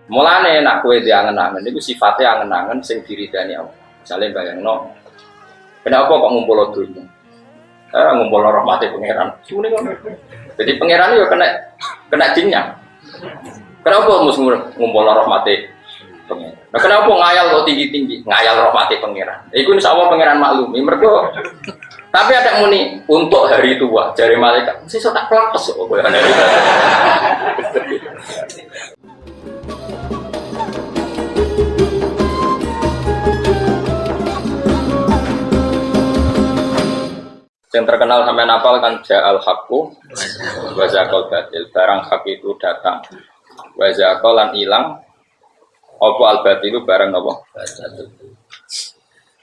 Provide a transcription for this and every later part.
Mulane nak kowe diangen-angen iku sifate angen-angen sing diridani Allah. Misale bayangno, kenapa kok ngumpul dunya? Ngumpul rahmate pangeran. Sune kok. Jadi pangeran yo kena jinnya. Kenapa mesti ngumpul rahmate pangeran? Nah, kenapa ngayal kok tinggi-tinggi? Ngayal rahmate pangeran. Iku insyaallah pangeran maklumi. Mergo tapi ada muni untuk hari tua jari malaikat. Sesuk tak plapes kok kowe. Yang terkenal sampai napal kan ja'al haqqu wa zaqal batil. Barang hak itu datang. Wa zaqal lan ilang apa al batil barang apa? Batil.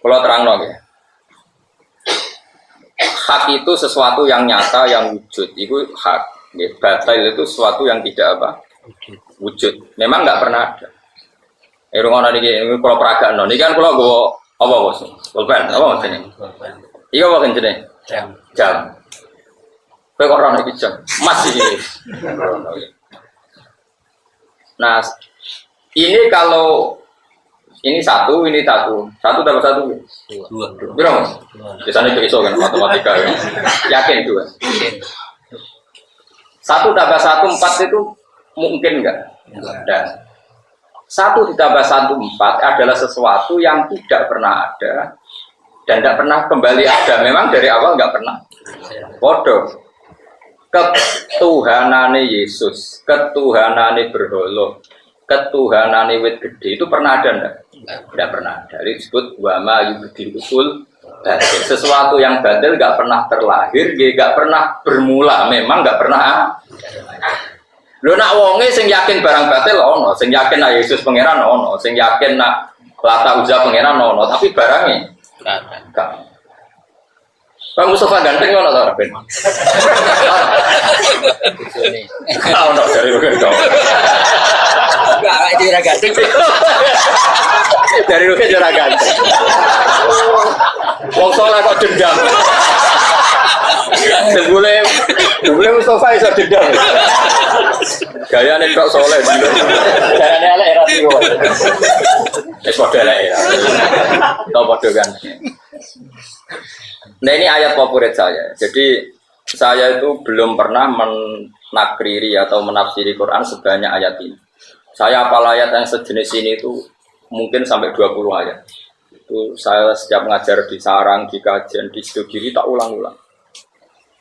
Kalau terangno nggih. Hak itu sesuatu yang nyata yang wujud. Itu hak. Nggih, batil itu sesuatu yang tidak apa? Wujud. Memang enggak pernah ada. Rungono niki kula peragakno. Niki kan kula nggo apa bos? Pulpen. Apa maksudnya? Iya apa jenenge? Jam. Kowe kok ora iki jam. Masih iki. Nah, ini kalau ini satu tambah satu. Dua. Berapa? Biasanya itu iso kan matematika ya. Yakin dua. Satu tambah satu 4 itu mungkin enggak? Dan 1 ditambah 1 4 adalah sesuatu yang tidak pernah ada. Dan tidak pernah kembali ada, memang dari awal nggak pernah. Bodoh. Ketuhanane Yesus, ketuhanane berhala, ketuhanane wit gede itu pernah ada enggak? Tidak pernah ada. Jadi disebut wama yubdil usul batil. Sesuatu yang batil nggak pernah terlahir, nggak pernah bermula, memang nggak pernah. Lho nak wonge sing yakin barang batil ono, sing yakin nak Yesus pangeran ono, sing yakin nak Lata Uzza pangeran ono, tapi barangnya enggak. Pak Mustafa ganteng ono ta ora ben? Ono dari lu kan. Enggak dia ganteng. Dari lu kan ora ganteng. Wong saleh kok dendam. Sebule Mustafa iso dendam. Gayane kok saleh. Gayane elek ra sih kok. Wis padha elek. Tau padha kan. Nah ini ayat favorit saya. Jadi saya itu belum pernah menakriri atau menafsiri Quran sebanyak ayat ini. Saya hafal ayat yang sejenis ini itu mungkin sampai 20 ayat. Itu saya setiap ngajar di sarang, di kajian, di studi tak ulang-ulang.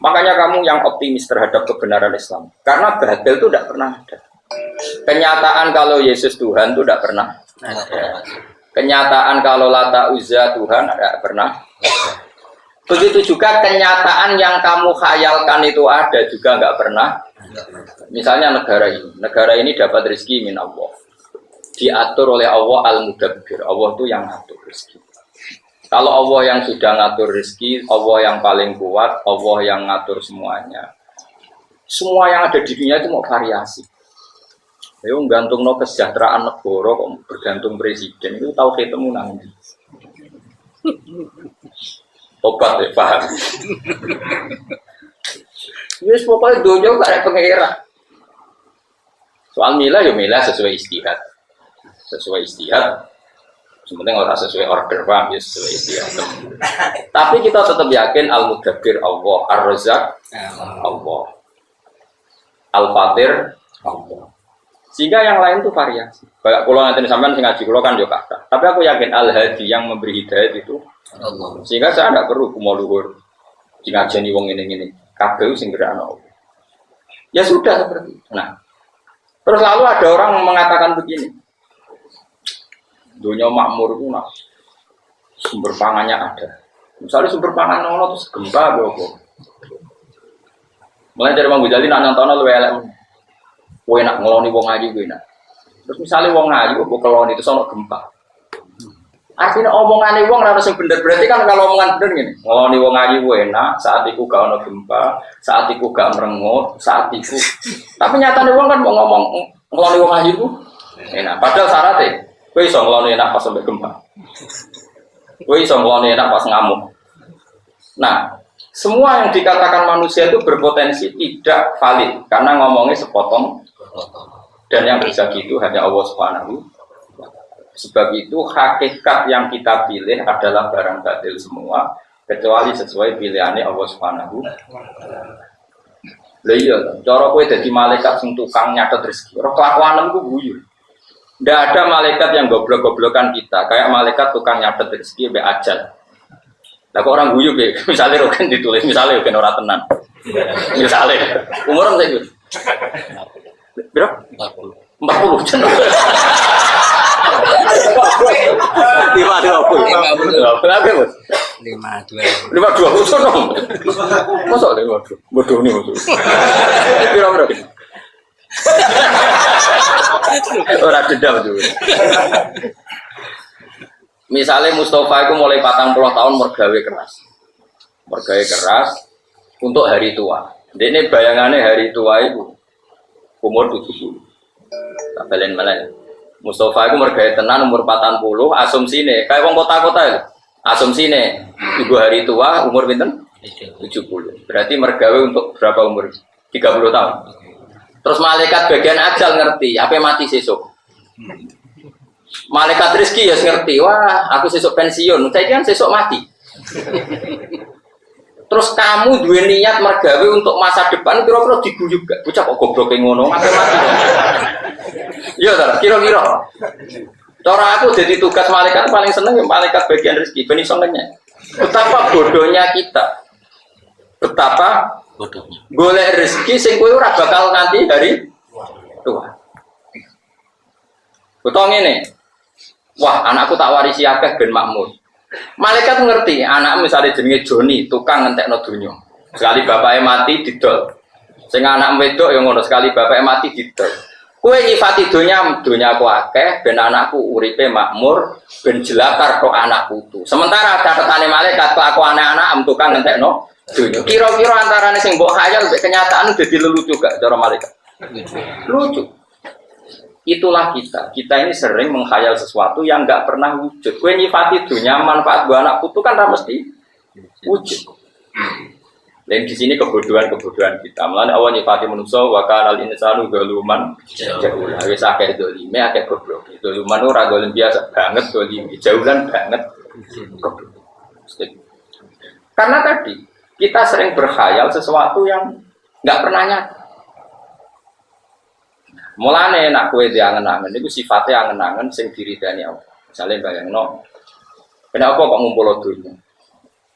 Makanya kamu yang optimis terhadap kebenaran Islam. Karena batil itu tidak pernah ada. Kenyataan kalau Yesus Tuhan itu tidak pernah ada. Kenyataan kalau Lata Uzza Tuhan tidak pernah. Begitu juga kenyataan yang kamu khayalkan itu ada juga nggak pernah. Misalnya negara ini dapat rezeki min Allah. Diatur oleh Allah Al-Mudabbir. Allah itu yang ngatur rezeki. Kalau Allah yang sudah ngatur rezeki, Allah yang paling kuat, Allah yang ngatur semuanya. Semua yang ada di dunia itu mau variasi. Ayo gantung no kesejahteraan negara kok bergantung presiden itu tahu ketemu nanti. Obat ya paham. Wis pokoknya dunia gak ada pengira. Soal milah ya milah sesuai istihad. Sesuai istihad. Sebenarnya orang sesuai order paham ya sesuai istihad. Tapi kita tetap yakin Al-Mudabbir Allah, Ar-Razzaq Allah, Al-Fatir Allah. Sehingga yang lain itu variasi. Kayak kalau nanti sampean sing ngaji kula kan yo kata. Tapi aku yakin Al-Hadi yang memberi hidayah itu Allah. Sehingga saya tidak perlu kumo luhur di ngajeni wong ini. Kabeh sing gerakno. Ya sudah seperti itu. Nah, terus lalu ada orang mengatakan begini. Dunia makmur itu nah, sumber pangannya ada. Misalnya sumber pangan ono terus gempa apa. Mulai dari Mang Ghazali nak nonton luwe elek. Kowe nak ngeloni wong ngaji kowe nak. Terus misalnya wong ngaji kok keloni itu ono gempa. Artinya omongane wong ora sing bener, berarti kan kalau omongan bener ngene. Ngeloni wong ngaji kowe enak, saat iku gak ono gempa, saat iku gak merengut, saat iku. Tapi nyatane wong kan mau ngomong ngeloni wong ngaji ku enak. Padahal syaratnya kowe iso ngeloni enak pas sampai gempa. Kowe iso ngeloni enak pas ngamuk. Nah, semua yang dikatakan manusia itu berpotensi tidak valid karena ngomongnya sepotong. Dan yang bisa gitu hanya Allah Subhanahu. Sebab itu hakikat yang kita pilih adalah barang batil semua kecuali sesuai pilihannya Allah Subhanahu. Lah iya, cara kowe dadi malaikat sing tukang nyatet rezeki. Ora kelakuanem ku guyu. Ndak ada malaikat yang goblok-goblokan kita, kayak malaikat tukang nyatet rezeki mbek ajal. Lah kok orang guyu piye? Misale roken ditulis, misale roken ora tenan. Misale umur apa iki? Berapa? 40 channel. 52 usah dong. Masa 52? Bodoh nih maksud. Kira-kira. Ora dendam tuh. Misalnya Mustafa itu mulai 40 tahun mergawe keras. Mergawe keras untuk hari tua. Ini bayangannya hari tua itu umur 70. Tak balen-balen. Mustafa itu mergawe tenan umur 40, asumsine kayak wong kota-kota itu. Asumsine ibu hari tua umur pinten? 70. Berarti mergawe untuk berapa umur? 30 tahun. Terus malaikat bagian ajal ngerti, apa mati sesuk. Malaikat rezeki ya ngerti, wah aku sesuk pensiun, saya kan sesuk mati. Terus kamu dua niat mergawe untuk masa depan, kira-kira diguyub gak? Bocah kok goblok ngono, apa mati? Iya tak, kira-kira. Cara aku jadi tugas malaikat paling seneng malaikat bagian rezeki, ben iso ngenyek. Betapa bodohnya kita. Betapa bodohnya. Golek rezeki sing kowe ora bakal nanti hari tua. Betul ngene. Wah, anakku tak warisi akeh ben makmur. Malaikat ngerti, anak misalnya jenenge Joni, tukang ngentekno donya. Sekali bapaknya mati didol. Sing anak wedok yang ngono sekali bapaknya mati didol. Kowe nyifati donya aku akeh ben anakku uripe makmur, ben jelakar tok anak putu. Sementara catetane malaikat kelakuane anak tukang ngentekno donya. Kira-kira antarane sing mbok khayal mbek kenyataan dadi lelucu gak cara malaikat? Lucu. Itulah kita. Kita ini sering menghayal sesuatu yang nggak pernah wujud. Kue nyifati dunia manfaat buat anak putu kan mesti wujud. Dan di sini kebodohan kita. Mulane awal nyifati manusia wakal al insanu galuman jauh. Wis akeh dolime akeh goblok. Doluman ora dolim biasa banget dolim. Jauhan banget. Karena tadi kita sering berkhayal sesuatu yang nggak pernah nyata. Mulane nak kowe diangen-angen niku sifate angen-angen sing diridani Allah. Misale bayangno, kenapa kok ngumpul donya?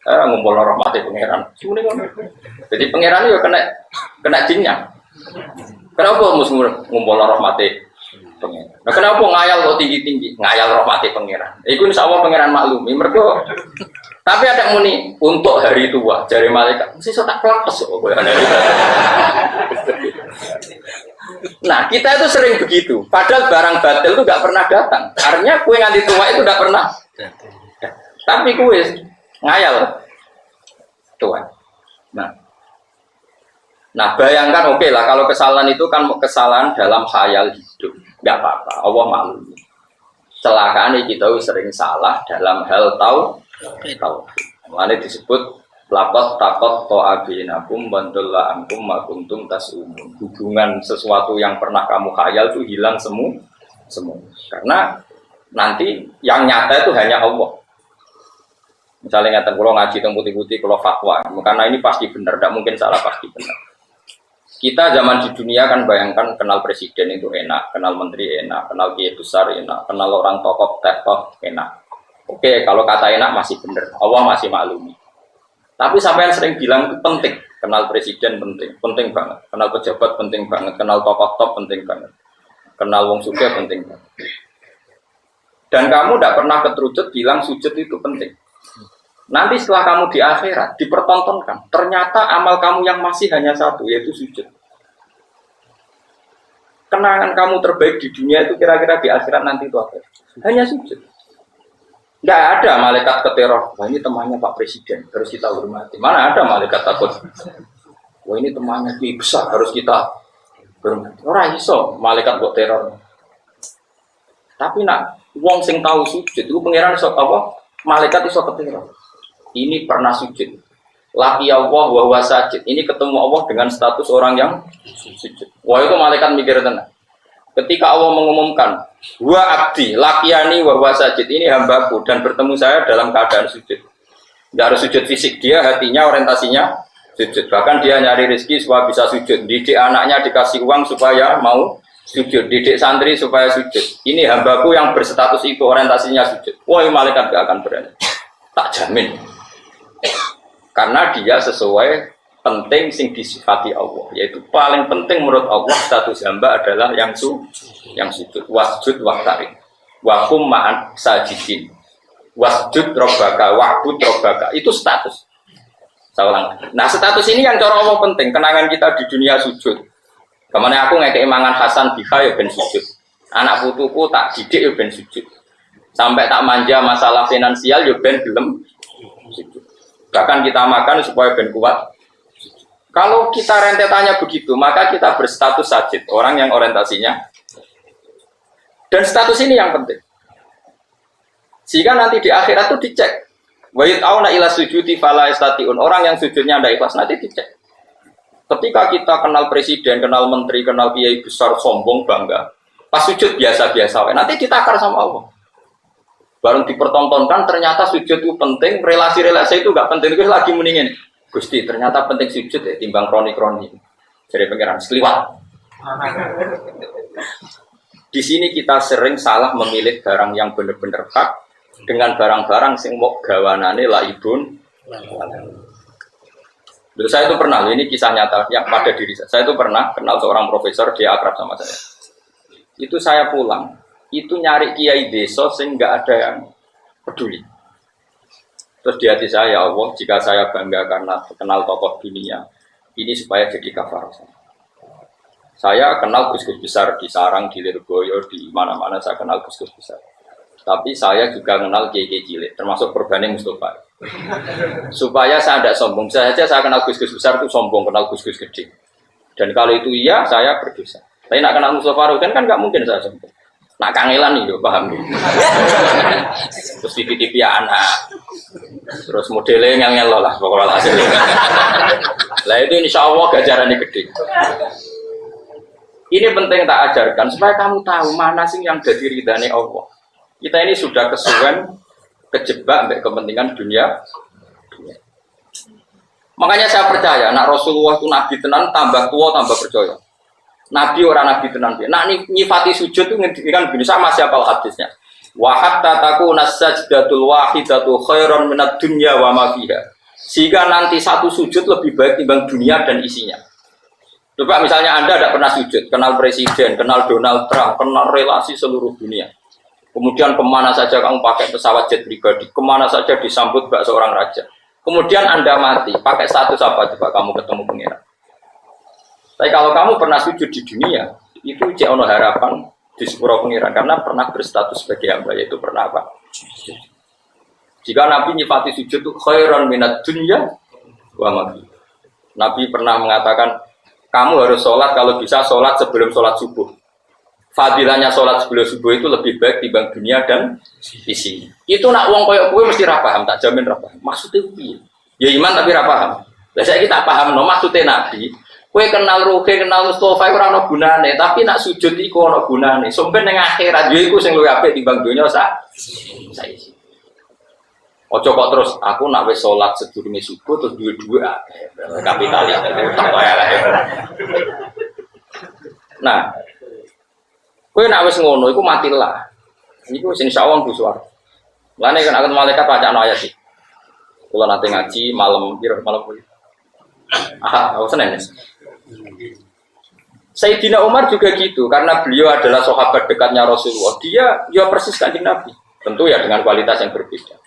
Ngumpul rahmate pangeran. Sune ngono. Jadi pangeran yo kena jinnya. Kenapa mesti ngumpul rahmate pangeran? Nah, kenapa ngayal kok tinggi-tinggi? Ngayal rahmate pangeran. Iku insyaallah pangeran maklumi. Mergo tapi ada muni untuk hari tua jari malaikat. Sesuk tak plapes kok. Nah, kita itu sering begitu. Padahal barang batil itu nggak pernah datang. Artinya kue nganti tua itu nggak pernah. Tapi kue ngayal tua. Nah, bayangkan oke lah kalau kesalahan itu kan kesalahan dalam khayal hidup, nggak apa-apa. Allah maklumi. Celakaan kita sering salah dalam hal tahu. Makanya disebut lapot takot to'abinakum bantulah antum makuntum tas'umun. Hubungan sesuatu yang pernah kamu khayal itu hilang semua. Karena nanti yang nyata itu hanya Allah. Misalnya ngatakan kalau ngaji tentang putih-putih, kalau fatwa, karena ini pasti benar, tidak mungkin salah, pasti benar. Kita zaman di dunia kan bayangkan kenal presiden itu enak, kenal menteri enak, kenal kiai besar enak, kenal orang tokoh enak. Oke, kalau kata enak masih benar, Allah masih maklumi. Tapi sampai yang sering bilang itu penting, kenal presiden penting banget, kenal pejabat penting banget, kenal tokoh top penting banget, kenal wong sugih penting banget. Dan kamu tidak pernah keterucut bilang sujud itu penting. Nanti setelah kamu di akhirat dipertontonkan, ternyata amal kamu yang masih hanya satu, yaitu sujud. Kenangan kamu terbaik di dunia itu kira-kira di akhirat nanti itu apa? Hanya sujud. Tidak ada malaikat keteror. Wah ini temannya Pak Presiden, harus kita hormati. Mana ada malaikat takut? Wah ini temannya Ki besar, harus kita hormati. Orang iso malaikat buat teror. Tapi nak wong sing tahu sujud itu pangeran iso apa? Malaikat iso keteror. Ini pernah sujud. Laki Allah wa huwa sajid. Ini ketemu Allah dengan status orang yang sujud. Wah itu malaikat mikir tenang. Ketika Allah mengumumkan, wa abdi, lakiani wa huwa sajid, ini hambaku dan bertemu saya dalam keadaan sujud. Tidak harus sujud fisik, dia hatinya orientasinya sujud. Bahkan dia nyari rezeki supaya bisa sujud. Didik anaknya dikasih uang supaya mau sujud. Didik santri supaya sujud. Ini hambaku yang berstatus itu orientasinya sujud. Wah, malaikat gak akan berani. Tak jamin. Karena dia sesuai penting sing disifati Allah, yaitu paling penting menurut Allah status hamba adalah yang sujud, wasjud waqtarin wa hum ma'an sajidin, wasjud robbaka wa'bud robbaka, itu status. Saya ulang. Nah, status ini yang cara Allah penting, kenangan kita di dunia sujud. Kemana aku ngekei mangan Hasan Biha ya ben sujud, anak putuku tak didik ya ben sujud, sampai tak manja masalah finansial ya ben gelem sujud. Bahkan kita makan supaya ben kuat. Kalau kita rentetannya begitu, maka kita berstatus sajid, orang yang orientasinya. Dan status ini yang penting. Sehingga nanti di akhirat itu dicek. Wa yut'auna ila sujudi fala yastati'un. Orang yang sujudnya tidak ikhlas nanti dicek. Ketika kita kenal presiden, kenal menteri, kenal kiai besar, sombong, bangga. Pas sujud biasa-biasa, nanti ditakar sama Allah. Baru dipertontonkan, ternyata sujud itu penting, relasi-relasi itu nggak penting, itu lagi mendingin. Gusti, ternyata penting sujud ya, timbang kroni-kroni. Jadi pengiran sekeliwat. Di sini kita sering salah memilih barang yang benar-benar hak dengan barang-barang sing mau gawanane laibun. Dulu saya itu pernah, ini kisah nyata yang pada diri saya. Saya itu pernah kenal seorang profesor, dia akrab sama saya. Itu saya pulang, itu nyari kiai desa sing nggak ada yang peduli. Terus di hati saya, Allah, jika saya bangga karena kenal tokoh dunia, ini supaya jadi kafarah. Saya kenal gus-gus besar di Sarang, di Lirboyo, di mana-mana saya kenal gus-gus besar. Tapi saya juga kenal kiai-kiai cilik, termasuk Perbanding Mustafa. Supaya saya tidak sombong, saya kenal gus-gus besar itu sombong, kenal gus-gus gede. Dan kalau itu iya, saya berdosa. Tapi nak kenal Mustafa kan nggak mungkin saya sombong. Nak kangelan nih, paham nih. Terus TV anak, terus modelnya ngel lah, pokoknya hasil. Lah itu insya Allah gajarannya gede. Ini penting tak ajarkan supaya kamu tahu mana sih yang jadi ridhanya Allah. Kita ini sudah kesuwen, kejebak sampai kepentingan dunia. Makanya saya percaya, nak Rasulullah itu nabi tenan, tambah tua tambah percaya. Nabi orang nabi tenan dia. Nah nyifati sujud itu ngendikan begini sama siapa hadisnya. Wa hatta takuna sajdatul wahidatu khairan minad dunya wa ma fiha. Sehingga nanti satu sujud lebih baik timbang dunia dan isinya. Coba misalnya Anda tidak pernah sujud, kenal presiden, kenal Donald Trump, kenal relasi seluruh dunia. Kemudian kemana saja kamu pakai pesawat jet pribadi, kemana saja disambut bak seorang raja. Kemudian Anda mati, pakai status apa coba kamu ketemu pengiran. Tapi kalau kamu pernah sujud di dunia, itu ono harapan di sepuro pengiran karena pernah berstatus sebagai hamba, yaitu pernah apa? Jika Nabi nyifati sujud itu khairan minad dunya wa ma fiha. Nabi pernah mengatakan, kamu harus sholat kalau bisa sholat sebelum sholat subuh. Fadilahnya sholat sebelum subuh itu lebih baik dibanding dunia dan isinya. Itu nak wong koyok kue mesti ra paham, tak jamin ra paham. Maksudnya piye? Ya iman tapi ra paham. Lah saiki tak paham no maksudnya Nabi. Kowe kenal Ruhe, kenal Mustafa ora ana gunane, tapi nak sujud iku ana gunane. Sampeyan ning akhirat yo iku sing luwih apik timbang donya saiki. Ojo kok terus aku nak wis salat sedurunge subuh terus duwe-duwe kapitalis. Nah, kowe nak wis ngono iku matilah. Iku wis insyaallah mlebu swarga. Lane kan akan malaikat bacaan ayat iki. Kula nate ngaji malam kuwi. Aku Senin. Sayyidina Umar juga gitu, karena beliau adalah sahabat dekatnya Rasulullah. Dia ya persis kanjeng Nabi, tentu ya dengan kualitas yang berbeda.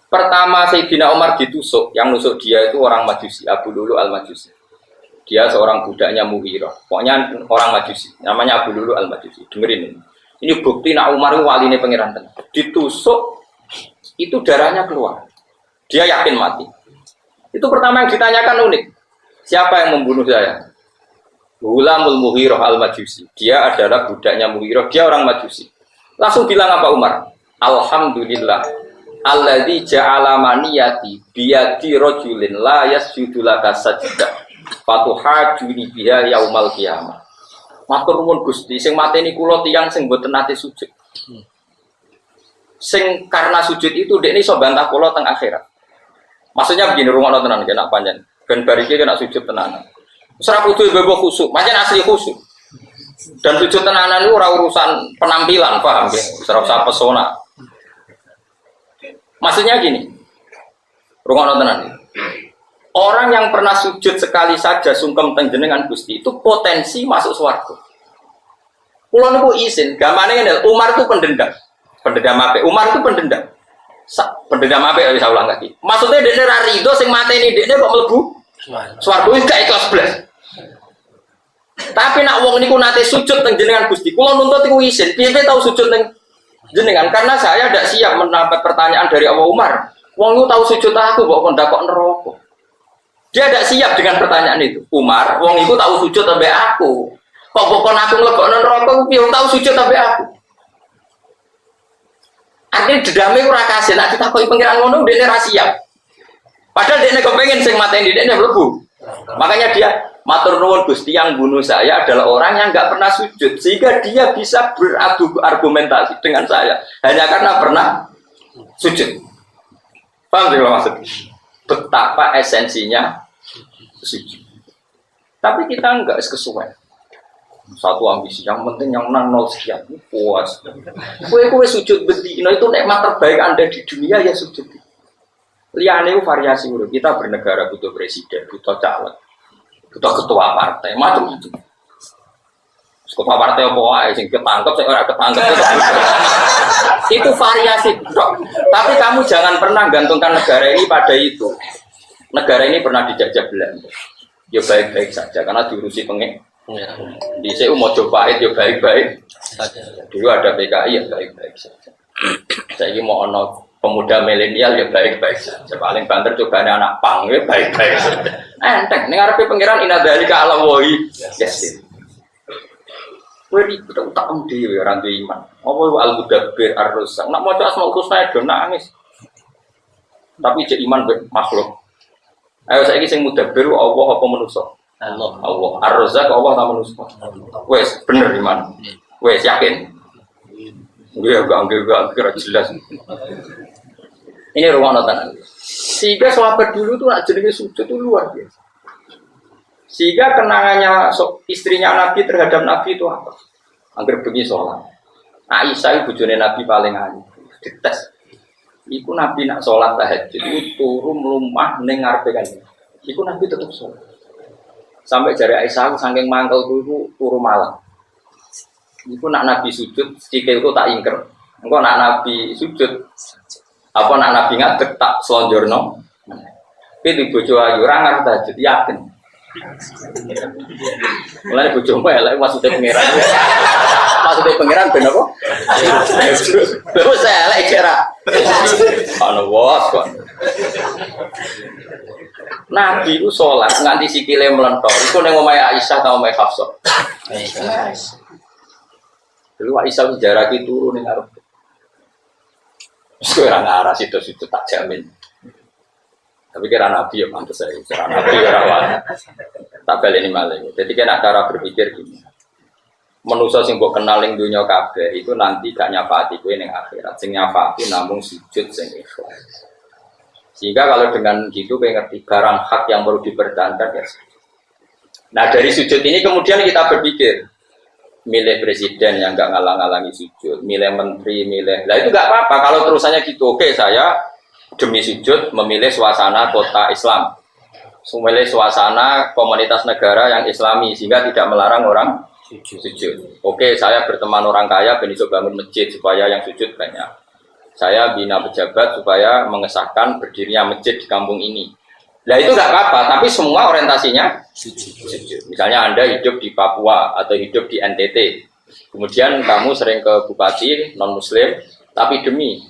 Pertama Sayyidina Umar ditusuk, yang nusuk dia itu orang Majusi, Abu Lulu al-Majusi. Dia seorang budaknya Mughirah, pokoknya orang Majusi, namanya Abu Lulu al-Majusi. Dengerin ini. Ini bukti nak Umar itu waline pangeran tenan. Ditusuk, itu darahnya keluar. Dia yakin mati. Itu pertama yang ditanyakan unik. Siapa yang membunuh saya? Ghulamul Mughirah al-Majusi. Dia adalah budaknya Mughirah, dia orang Majusi. Langsung bilang apa Umar? Alhamdulillah. Alladzi ja'ala maniyati biyadi rajulin la yasjudu laka sajdah. Fatuhajuni biha yaumal qiyamah. Matur nuwun Gusti, sing mateni kula tiyang sing mboten nate sujud. Sing karena sujud itu dekne iso bantah kula teng akhirat. Maksudnya begini, rungokno tenan kena panjen. Ben bar iki kena sujud tenanan. Wis ora kudu bebo khusuk, pancen asli khusuk. Dan sujud tenanan itu ora urusan penampilan, paham nggih? Wis ora usah pesona. Maksudnya gini. Rungokno tenan. Orang yang pernah sujud sekali saja sungkem teng jenengan Gusti itu potensi masuk swarga. Kula niku izin, gamane ngene, Umar itu pendendam. Pendendam apik. Umar itu pendendam. Pendendam apik wis ulang lagi. Maksudnya dekne ra rido sing mateni dekne kok mlebu swarga wis gak ikhlas blas. Tapi nak wong niku nate sujud teng jenengan Gusti, kula nuntut iku izin. Piye tau sujud teng jenengan karena saya tidak siap mendapat pertanyaan dari Abu Umar. Wong niku tau sujud aku kok ndakok neraka. Dia tidak siap dengan pertanyaan itu. Umar, wong itu tahu sujud sampai aku. Kok bukan aku ngelebokno neraka, piye tahu sujud sampai aku. Akhirnya dedame ora kasih, nek ditakoki pengiran ngono dene ra siap. Padahal dene kepengin sing mateni dene mlebu. Makanya dia matur nuwun Gusti yang bunuh saya adalah orang yang enggak pernah sujud sehingga dia bisa beradu argumentasi dengan saya hanya karena pernah sujud. Paham tidak maksud? Betapa esensinya sujud. Tapi kita enggak kesuwen. Satu ambisi yang penting yang menang 0 sekian puas. Kowe sujud bedino itu nikmat terbaik Anda di dunia ya sujud. Liyane variasi urip. Kita bernegara butuh presiden, butuh caleg, butuh ketua partai, macam-macam. Ketua partai apa wae sing ketangkep sing ora ketangkep. Itu variasi. Tapi kamu jangan pernah gantungkan negara ini pada itu. Negara ini pernah dijajah Belanda. Ya baik-baik saja karena diurusi pengen. Di CU mau coba ya baik-baik saja. Dulu ada PKI ya baik-baik saja. Saya ini mau ono pemuda milenial ya baik-baik saja. Paling banter cobanya anak pang ya baik-baik saja. Enteng, ning arepe pangeran inna dzalika ala wahi. Yes. Kowe iki tak dhewe ora duwe iman. Apa al-mudabbir ar-razzaq. Nak maca Asmaul Husna do nangis. Tapi cek iman makhluk. Ayo saiki sing mudabbir Allah apa manusa? Allah. Allah. Ar-Razzaq Allah ta manusa? Wes bener iman. Wes yakin. Nggih enggak jelas. Ini ruang tenan. Sehingga sahabat dulu tuh nak jenenge sujud itu luar biasa. Sehingga kenangannya istrinya Nabi terhadap Nabi itu apa? Angger bengi sholat. Aisyah ibu bojone Nabi paling ayu. Dites. Iku Nabi nak sholat tahajud itu turu mlumah ning ngarepe kanjeng. Iku Nabi tetep sholat. Sampai jari Aisyah saking mangkel turu malam. Iku nak Nabi sujud sikilku tak ingker. Engko nak Nabi sujud apa nak Nabi ngadeg tak slonjorno. Tapi di bojo ayu ora ngarep tahajud yakin. Mulai bojomu elek maksudnya pangeran. Maksudnya pangeran ben apa? Terus elek kira. Ana was kok. Nabi itu sholat nganti sikile melentor. Iku ning omahe Aisyah ta omahe Hafsah. Aisyah. Dulu Aisyah jaraki turu ning arep. Wis ora ngarah situ-situ tak jamin. Tapi kira Nabi ya pantes saya. Kira Nabi ora wae. Tak baleni malih. Jadi kan cara berpikir gini. Manusa sing mbok kenal ning donya kabeh itu nanti gak nyafati kowe ning akhirat. Sing nyafati namung sujud sing ikhlas. Sehingga kalau dengan gitu kowe ngerti barang hak yang perlu dipertahankan ya. Nah, dari sujud ini kemudian kita berpikir milih presiden yang nggak ngalang-ngalangi sujud, milih menteri, milih. Nah itu nggak apa-apa kalau terusannya gitu. Oke, saya demi sujud memilih suasana kota Islam, memilih suasana komunitas negara yang Islami sehingga tidak melarang orang sujud. Oke, saya berteman orang kaya besok bangun masjid supaya yang sujud banyak. Saya bina pejabat supaya mengesahkan berdirinya masjid di kampung ini. Nah itu nggak apa-apa, tapi semua orientasinya sujud. Misalnya Anda hidup di Papua atau hidup di NTT, kemudian kamu sering ke bupati non Muslim, tapi demi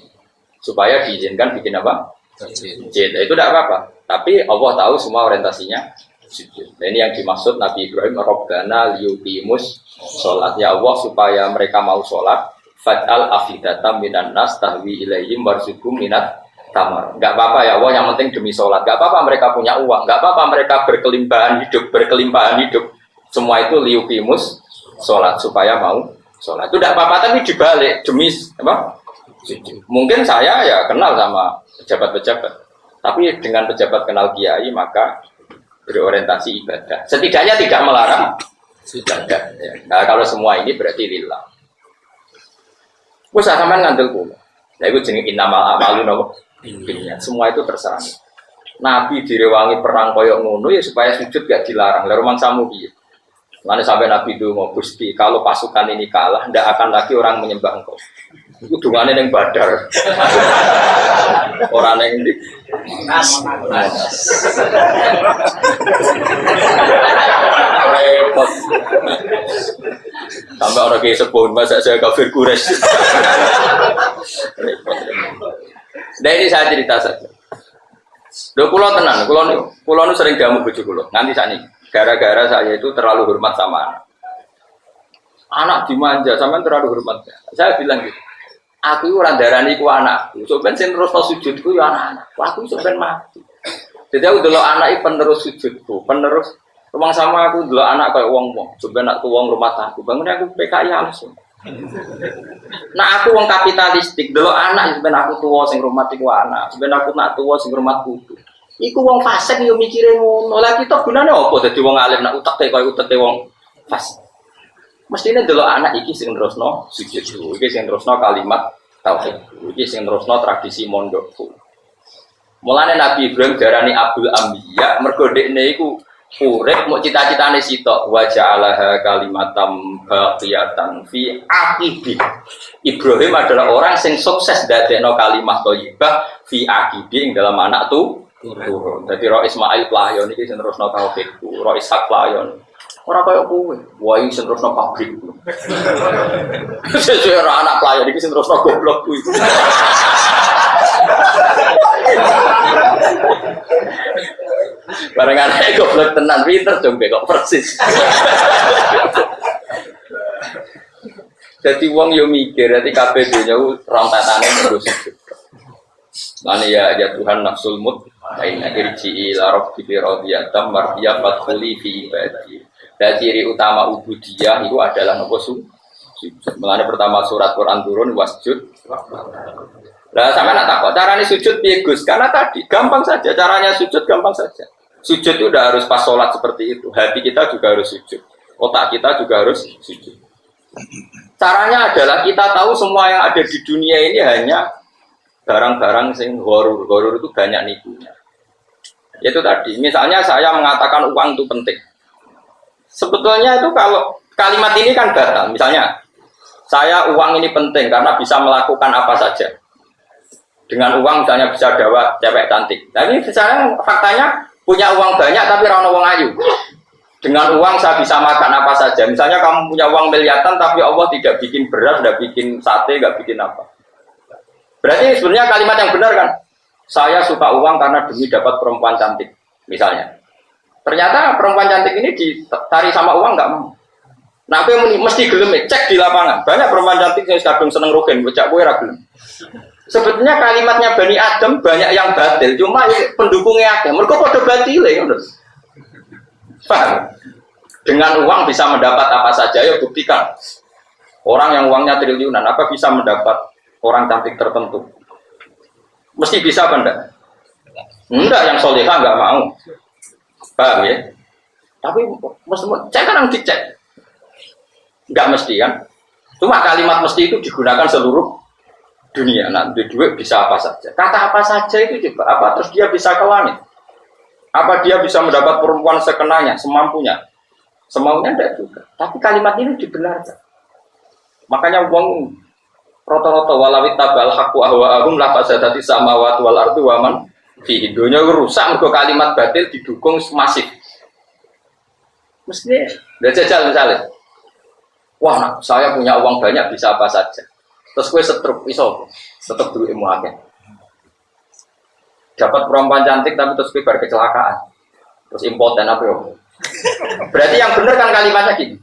supaya diizinkan bikin apa? Masjid. Nah, itu tidak apa-apa. Tapi Allah tahu semua orientasinya sujud. Nah, ini yang dimaksud Nabi Ibrahim, Rabbana liyuqimus sholat. Ya Allah supaya mereka mau sholat. Fad'al afidatam minan nas tahwi ilaihim warzuqhum minat tamar. Enggak apa-apa ya Allah, yang penting demi sholat. Enggak apa-apa mereka punya uang, enggak apa-apa mereka berkelimpahan hidup. Semua itu liyuqimus sholat supaya mau sholat. Itu tidak apa-apa tapi dibalik demi apa? Mungkin saya ya kenal sama pejabat-pejabat, tapi dengan pejabat kenal kiai maka berorientasi ibadah. Setidaknya tidak melarang ibadah. Ya. Nah, kalau semua ini berarti lillah. Wes sampean ngandel kula. Lah iku jenenge innamal a'malu binniyat. Semua itu terserah. Nabi direwangi perang koyok ngono ya supaya sujud gak dilarang. Lah rumang samu piye? Lalu sampai Nabi itu mau Gusti, kalau pasukan ini kalah, tidak akan lagi orang menyembah engkau. Itu dungannya yang badar. Orang yang ini. Repot. Sampai orang kayak sepuluh, masa saya kafir Quraisy. Repot. Nah ini saya cerita saja. Loh kulo tenan, kulo sering jamu bojo kulo. Nganti saat ini. Gara-gara saya itu terlalu hormat sama anak. Anak dimanja, sampean terlalu hormat. Saya bilang gitu, aku ora darani ku anakku. Sampeyan sing terus sujudku ya anak-anak. Aku sampeyan mati. Jadi aku delok anak iki penerus sujudku, penerus rumang sama aku delok anak kayak wong-wong. Sampeyan aku wong rumah tangga. Bangun aku PKI langsung. Nah aku wong kapitalistik, delok anak sampeyan aku tuwa sing rumah iku anak. Sampeyan aku nak tuwa sing rumah kudu. Iku wong fasik yo mikire ngono. Lah kita gunane apa dadi wong alim nak uteke koyo uteke wong fasik. Mestine delok anak iki sing terusno sujud, iki sing terusno kalimat tauhid, iki sing terusno tradisi mondokku. Mulane Nabi Ibrahim darani Abdul Anbiya mergo dekne iku urip mau cita-citane sitok wa ja'alaha kalimatam baqiyatan fi aqibi. Ibrahim adalah orang sing sukses dadekno kalimat thayyibah fi aqibi ing dalam anak turun. Jadi Roh Ismail pelayon ini sing terusno tauhidku, Roh Ishak pelayon. Ora kaya kowe, wae sing terusno pabrik. Sesuai anak pelayon iki sing terusno goblok kuwi. Bareng anake goblok tenan pinter dong kok persis. Jadi wong yo mikir, dadi kabeh donya rontatane terus. Mane ya Tuhan nafsul mut aina irji ila rabbika radiyatan mardiya fadkhuli fi ibadi. Dan ciri utama ubudiyah itu adalah nopo sujud. Mulane pertama surat Quran turun wasjud. Lah sampe nak takok carane sujud piye Gus? Karena tadi gampang saja caranya sujud gampang saja. Sujud itu udah harus pas sholat seperti itu. Hati kita juga harus sujud. Otak kita juga harus sujud. Caranya adalah kita tahu semua yang ada di dunia ini hanya barang-barang sing horor itu banyak nipunya. Itu tadi, misalnya saya mengatakan uang itu penting. Sebetulnya itu kalau kalimat ini kan batal. Misalnya, saya uang ini penting karena bisa melakukan apa saja. Dengan uang misalnya bisa dapat cewek cantik. Tapi misalnya faktanya punya uang banyak tapi rano uang ayu. Dengan uang saya bisa makan apa saja. Misalnya kamu punya uang miliaran tapi Allah tidak bikin beras, tidak bikin sate, tidak bikin apa. Berarti sebenarnya kalimat yang benar kan? Saya suka uang karena demi dapat perempuan cantik, misalnya. Ternyata perempuan cantik ini ditarik sama uang nggak mau. Nah, aku mesti gelem cek di lapangan. Banyak perempuan cantik yang kadung seneng rogen, bocah kowe ra gelem. Sebetulnya kalimatnya Bani Adam banyak yang batil, cuma pendukungnya ada. Mereka pada batil ya, paham? Dengan uang bisa mendapat apa saja, ya buktikan. Orang yang uangnya triliunan, apa bisa mendapat orang cantik tertentu? Mesti bisa kan enggak? Enggak, yang solehah enggak mau. Paham ya? Tapi mesti cek kan dicek. Enggak mesti kan? Cuma kalimat mesti itu digunakan seluruh dunia. Nah, duit bisa apa saja. Kata apa saja itu juga apa? Terus dia bisa ke langit. Apa dia bisa mendapat perempuan sekenanya, semampunya? Semaunya enggak juga. Tapi kalimat ini dibenarkan. Makanya wong rata-rata walawit tabal haqqu ahwa'ahum la fasadati samawati wal ardu wa man fihi. Dunya rusak mergo kalimat batil didukung masif. Mestinya udah jajal misalnya. Wah, nah, saya punya uang banyak bisa apa saja. Terus gue setruk iso, tetep duwe ilmu akeh. Dapat perempuan cantik tapi terus gue bar kecelakaan. Terus impoten apa yo? Berarti yang benar kan kalimatnya gini.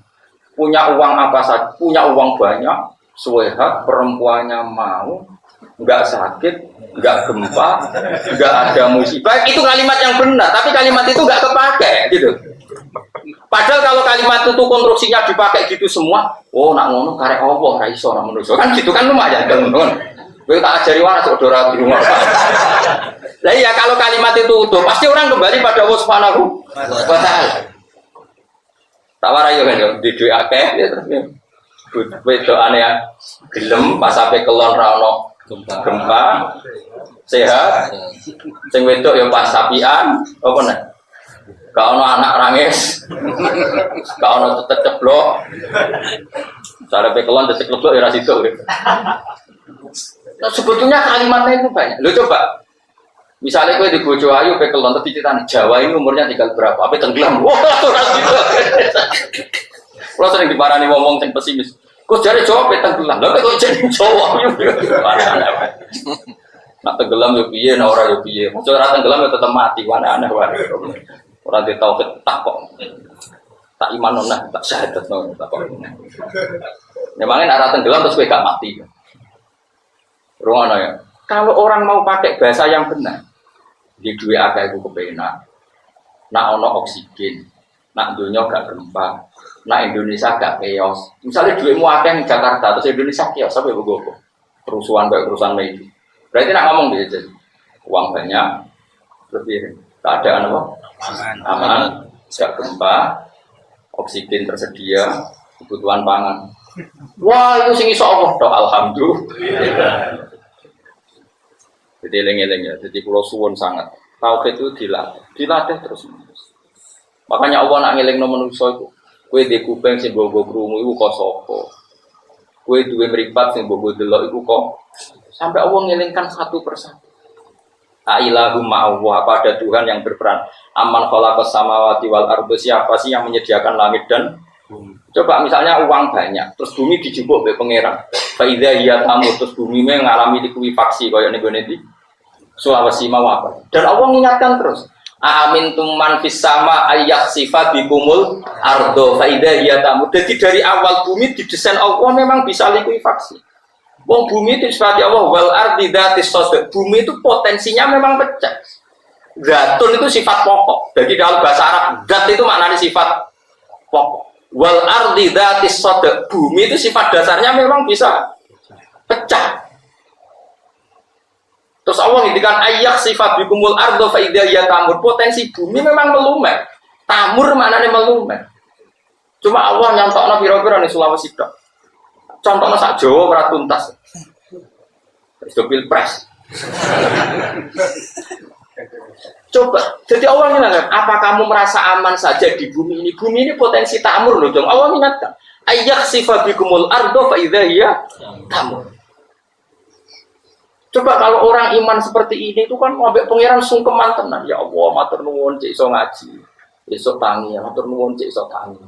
Punya uang apa saja, punya uang banyak, sehat, perempuannya mau, nggak sakit, nggak gempa, nggak ada musibah. Itu kalimat yang benar, tapi kalimat itu nggak kepakai, gitu. Padahal kalau kalimat itu konstruksinya dipakai gitu semua, oh nak ngono karek Allah ra iso nak manusa. Kan gitu kan lumayan kan ngono. Kowe tak ajari waras kok ora di rumah. Lah iya kalau kalimat itu utuh, pasti orang kembali pada Allah Subhanahu wa taala. Tak warai yo kan yo di duwe akeh ya terus. Wedokane gelem pas sampe kelon ra ono gempa sehat. Sing wedok yo pas sapian apa nek gak ono anak nangis, gak ono ceblok. Cara pekelon ceblok ya ra sido. Nah, sebetulnya kalimatnya itu banyak. Lo coba, misalnya gue di bojo ayu pekelon tapi ceritanya Jawa ini umurnya tinggal berapa? Apa tenggelam? Wah, ora sido. Kalau sering diparani ngomong sing pesimis. Kok jare Jawa pe tenggelam. Lah kok jadi Jawa. Nak tenggelam yo piye, nak ora yo piye. Maksud ora tenggelam yo tetep mati, aneh wae. Orang dia tahu takok, tak iman nona, tak syahadat nona, takok. Memangnya arah tenggelam terus gak mati. Ruang ya. Kalau orang mau pakai bahasa yang benar, di dua akeh itu kepenak. Nak ono oksigen, nak dunia gak gempa, nak Indonesia gak chaos. Misalnya duitmu akeh di Jakarta, terus Indonesia chaos, sampai begogo. Kerusuhan baik kerusuhan media. Berarti nak ngomong gitu, uang banyak, lebih keadaan apa? Aman, gak gempa, oksigen tersedia, kebutuhan pangan. Wah itu sing iso Allah toh, alhamdulillah. Jadi eling-eling ya, jadi pulau suwun sangat. Tauhid itu dilatih terus. Makanya Allah nak ngelingno manusa iku. Kowe di kuping sing mbok krungu iku kok sapa? Kowe duwe mripat sing mbok delok iku kok sampai Allah ngelingkan satu persatu. Ailahum ma'allah, apa ada Tuhan yang berperan? Aman khalaqas samawati wal ardi, siapa sih yang menyediakan langit dan bumi? Coba misalnya uang banyak, terus bumi dijupuk oleh pangeran. Fa idza hiya tamut, terus bumi mengalami likuifaksi kaya nego di Sulawesi mawar. Dan Allah mengingatkan terus, amin tuman fis sama ayaksifa bikumul ardo fa idza hiya tamut. Jadi dari awal bumi didesain Allah memang bisa likuifaksi. Wong bumi itu seperti Allah wal ardi dzatis sodq. Bumi itu potensinya memang pecah. Zatun itu sifat pokok. Jadi dalam bahasa Arab zat itu maknanya sifat pokok. Wal ardi dzatis sodq. Bumi itu sifat dasarnya memang bisa pecah. Terus Allah ngintikan ayyak sifat bikumul ardo fa idza hiya tamur. Potensi bumi memang melumer. Tamur maknanya melumer. Cuma Allah nyontokno pira-pira ning Sulawesi tok. Contohnya sak Jawa ora tuntas. Itu pilpres. Coba, jadi Allah ingatkan, apa kamu merasa aman saja di bumi ini? Bumi ini potensi tamur loh, dong. Allah ingatkan, ayyak sifabikumul ardo fa idza hiya tamur. Coba kalau orang iman seperti ini itu kan ambek pangeran sungkeman tenan. Ya Allah, matur nuwun cek iso ngaji. Besok tangi, ya matur nuwun cek iso tangi.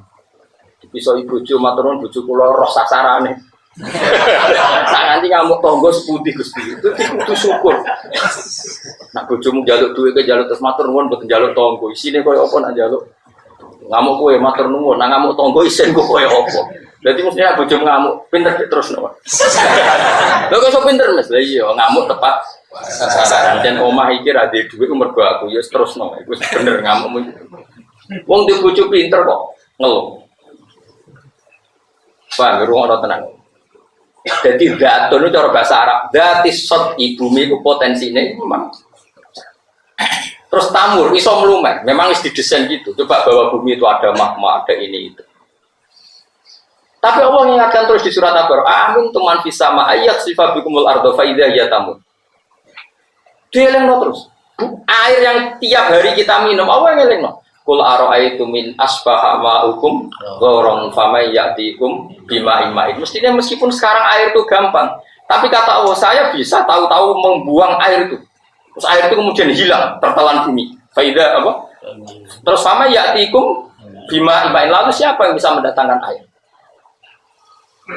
Bisa ibu bojo matur nuwun bojo kula roh sasarane. Sak nganti ngamuk tangga seputih Gusti. Itu kudu syukur. Nak bojomu njaluk duwe ke njaluk terus matur nuwun mboten njaluk tangga. Isine koyo apa nak njaluk? Ngamuk kowe matur nuwun, nak ngamuk tangga isin kok koyo apa? Berarti mestinya bojomu ngamuk pinter terus no. Lho kok iso pinter Mas? Lah iya ngamuk tepat sasaran. Den omah iki ra duwe dhuwit mergo aku ya terusno. Iku bener ngamukmu. Wong di bojo pinter kok ngeluh. Paham, ruang tenang. Jadi zatun itu cara bahasa Arab. Zatis sot bumi itu potensinya memang. Terus tamur, iso melumer. Memang is didesain gitu. Coba bahwa bumi itu ada magma, ada ini itu. Tapi Allah mengingatkan terus di surat Al-Baqarah. Amin tuman fisama ayat sifat bikumul ardo faidah ya tamur. Dielengno terus. Air yang tiap hari kita minum, Allah yang ngelengno. Kul aro'aitu min asbaha ma'ukum gorong famay ya'tikum bima'ima'id. Mestinya meskipun sekarang air itu gampang, tapi kata Allah, saya bisa tahu-tahu membuang air itu. Terus air itu kemudian hilang, tertelan bumi. Faidah apa? Terus famay ya'tikum bima'ima'id. Lalu siapa yang bisa mendatangkan air?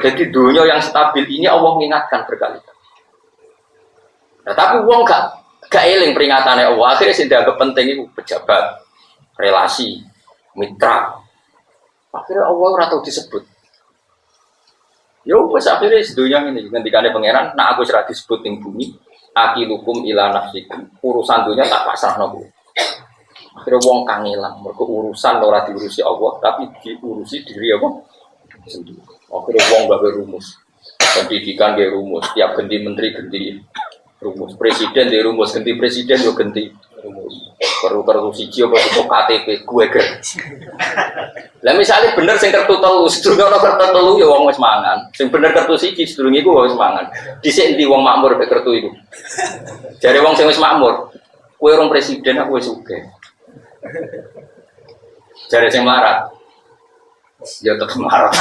Jadi dunia yang stabil ini Allah mengingatkan berkali-kali. Nah, tapi wong gak eling peringatannya Allah. Akhirnya sih dianggap penting itu pejabat, relasi, mitra. Akhirnya Allah ora tau disebut. Ya wis akhirnya sedunia ini ngendikane pangeran, nak aku ora disebut ning bumi, akilukum ila nafsikum. Urusan dunia tak pasrahno kowe. Akhirnya wong kangelan, mergo urusan ora diurusi Allah, tapi diurusi diri apa? Sendiri. Akhirnya wong gawe rumus. Pendidikan gawe rumus, tiap ganti menteri ganti rumus. Presiden gawe rumus, ganti presiden yo ganti rumus. Perlu siji apa itu KTP gue ger. Lah misalnya bener sing kertu telu, sedurunge ana kertu telu ya wong wis mangan. Sing bener kertu siji sedurunge iku wis mangan. Dhisik endi wong makmur mek kertu iku. Jare wong sing wis makmur, kowe urung presiden aku wis sugih. Jare sing melarat. Ya tetep melarat.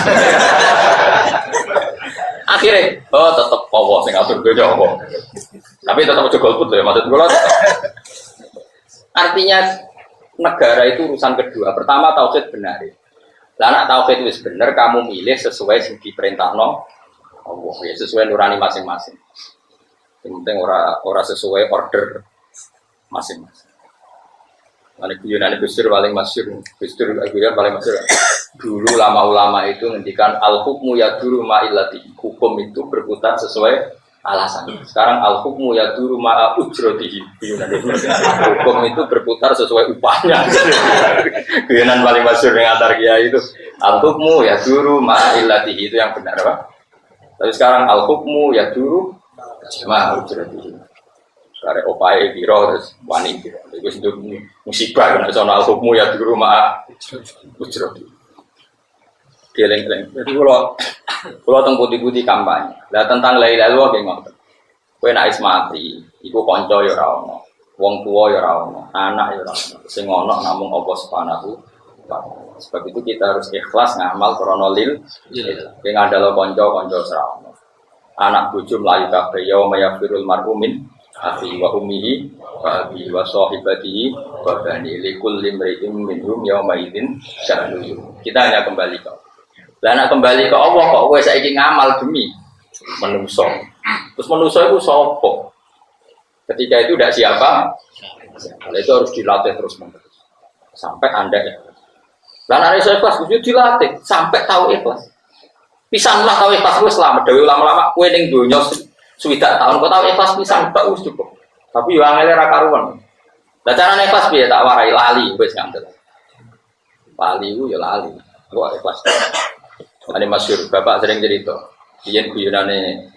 Akhirnya, tetep apa sing ngatur kowe apa. Tapi tetep aja golput ya maksud kula. Artinya negara itu urusan kedua. Pertama tauhid benar. Lah nek tauhid wis bener kamu milih sesuai sing diperintahno Allah ya sesuai nurani masing-masing. Yang penting ora sesuai order masing-masing. Ane guyonan Gus Dur paling masyhur. Gus Dur guyon paling masyhur. Dulu ulama-ulama itu ngendikan al-hukmu yaduru ma'illati. Hukum itu berputar sesuai alasan. Sekarang al-hukmu yaduru ma'a ujratihi. Hukum itu berputar sesuai upahnya. Guyonan paling masyhur yang antar kiai itu al-hukmu yaduru ma'a illatihi, itu yang benar, Pak. Tapi sekarang al-hukmu yaduru ma'a ujratihi. Sekarang opae biro terus wani biro. Itu musibah kan soal al-hukmu yaduru ma'a ujratihi. Geleng-geleng. Jadi kalau teng putih-putih kampanye. Lah tentang la ilaha illallah nggih ngoten. Kowe nek wis mati, iku kanca ya ora ono. Wong tuwa ya ora ono, anak ya ora ono. Sing ono namung Allah Subhanahu wa taala. Sebab itu kita harus ikhlas ngamal krana lil. Sing ngandalo kanca-kanca ora ono. Anak bojo mlayu kabeh ya mayafirul marhumin akhi wa ummihi wa abi wa sahibatihi wa bani likul limri'in minhum yauma idzin sya'nu. Kita hanya kembali ke lah nak kembali ke Allah kok kowe saiki ngamal demi manusa. Terus manusa itu sapa? Ketika itu tidak siapa? Itu harus dilatih terus-menerus. Sampai Anda ikhlas. Lah nek iso ikhlas kudu dilatih sampai tahu ikhlas. Pisanlah tahu ikhlas wis lama dewe lama-lama kowe ning donya swidak tahun kok tahu ikhlas pisan tok wis cukup. Tapi yo angel ra karuan. Lah carane ikhlas piye tak warai lali wis ngandel. Lali ku ya lali. Kok ikhlas. Ini masyhur, bapak sering cerita. Yen guyonane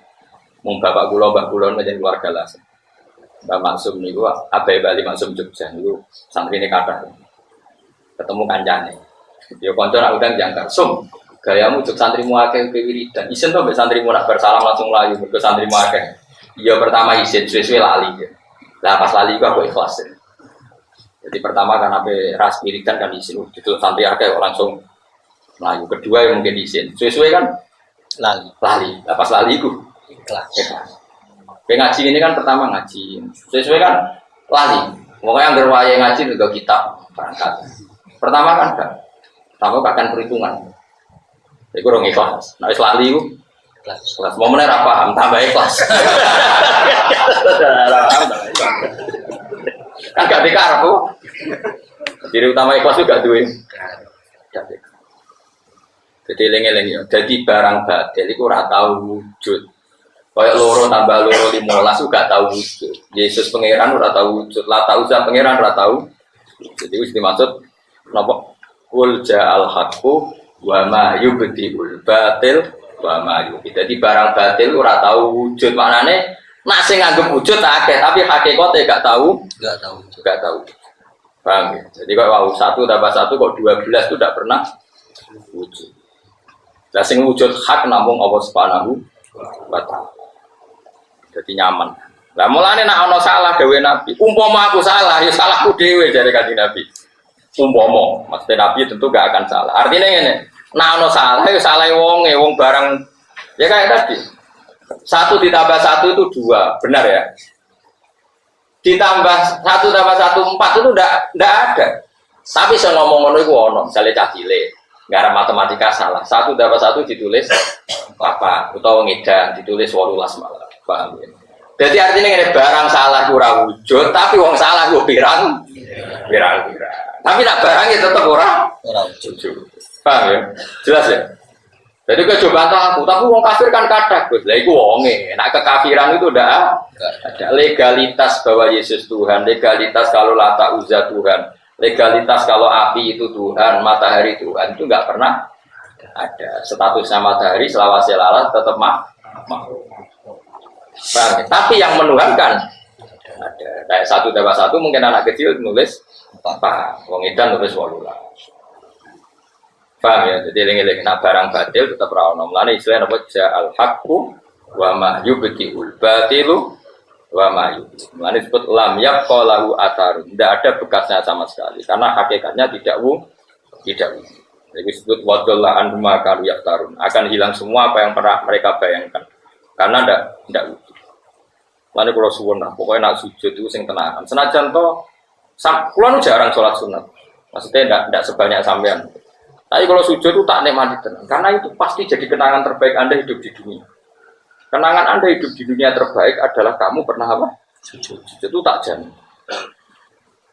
mung bapak kula, mbah kula njenengan keluarga lah. Mbak Maksum niku abai Bali Maksum Jogja niku santrine kathah. Ketemu kancane. Ya kanca nak udang jangkar. Sum, gayamu jog santrimu akeh wiridan. Isen to mbek santrimu nak bersalam langsung mlayu mergo santrimu akeh. Ya pertama isin suwe-suwe lali. Lah pas lali ku aku ikhlas. Jadi pertama kan ape ras wiridan kan isin itu santri akeh langsung melayu. Kedua yang mungkin izin. Sesuai kan lali. Pas lali itu ikhlas. Ngaji ini kan pertama ngaji. Sesuai kan lali. Pokoknya yang berwaya ngaji juga kitab berangkat. Pertama kan enggak. Pertama akan perhitungan. Jadi kurang ikhlas. Nah lali itu ikhlas. Mau menerap paham tambah ikhlas. Kan gak dikar kok. Jadi utama ikhlas juga duit. Jadi eling-eling ya. Jadi barang batil itu ora tau wujud. Kayak loro tambah loro 15 gak tau wujud. Yesus pangeran ora tau wujud. La ta'uza pangeran ora tau. Jadi wis dimaksud napa? Qul ja'al haqqu wa ma yubdiul batil wa ma yubdi. Jadi barang batil ora tau wujud. Maknane nek sing nganggep wujud akeh tapi hakikate gak tau. Gak tau. Paham ya? Jadi kalau 1 tambah 1 kok 12 itu tidak pernah wujud. Lah sing wujud hak namung Allah Subhanahu wa taala. Jadi nyaman. Lah mulane nek ana salah dhewe Nabi, umpama aku salah ya salahku dhewe jare Kanjeng Nabi. Umpama, maksud Nabi tentu gak akan salah. Artinya ngene, nek ana salah ya salah wong barang ya kayak tadi. 1 ditambah 1 itu 2, benar ya? Ditambah 1 tambah 1 4 itu ndak ada. Tapi saya ngomong ngono iku ono, misale cah cilik. Gara matematika salah. 1 tambah 1 ditulis 8 utawa ngedan ditulis 18 malah. Paham ya? Jadi artinya ini barang salah ora wujud, tapi wong salah ku pirang. Tapi nak barangnya tetap ora wujud. Paham ya? Jelas ya? Jadi kecobaan aku, tapi wong kafir kan kadang Gus. Lah iku wonge, nek kekafiran itu ndak ada legalitas bahwa Yesus Tuhan, legalitas kalau Lata Uzza Tuhan. Legalitas kalau api itu Tuhan, matahari Tuhan itu nggak pernah ada. Statusnya matahari selawase lalat tetap makhluk. Tapi yang menuhankan ada. Kayak 1+1 mungkin anak kecil nulis apa? Wong edan nulis 18. Paham ya? Jadi eling-eling nak barang batil tetap ra ono. Mulane istilah apa al haqqu wa ma yubtiul batilu wa ma yubti. Mulane disebut lam yaqqa lahu athar. Tidak ada bekasnya sama sekali karena hakikatnya tidak. Jadi disebut wadallah anhuma kalu yaftarun. Akan hilang semua apa yang pernah mereka bayangkan. Karena tidak wujud. Mulane kula suwun lah, pokoke nak sujud itu sing tenanan. Senajan to kula jarang sholat sunat. Maksudnya tidak sebanyak sampean. Tapi kalau sujud itu tak nikmati tenang, karena itu pasti jadi kenangan terbaik Anda hidup di dunia. Kenangan Anda hidup di dunia terbaik adalah kamu pernah apa? Sujud. Sujud itu tak jamin.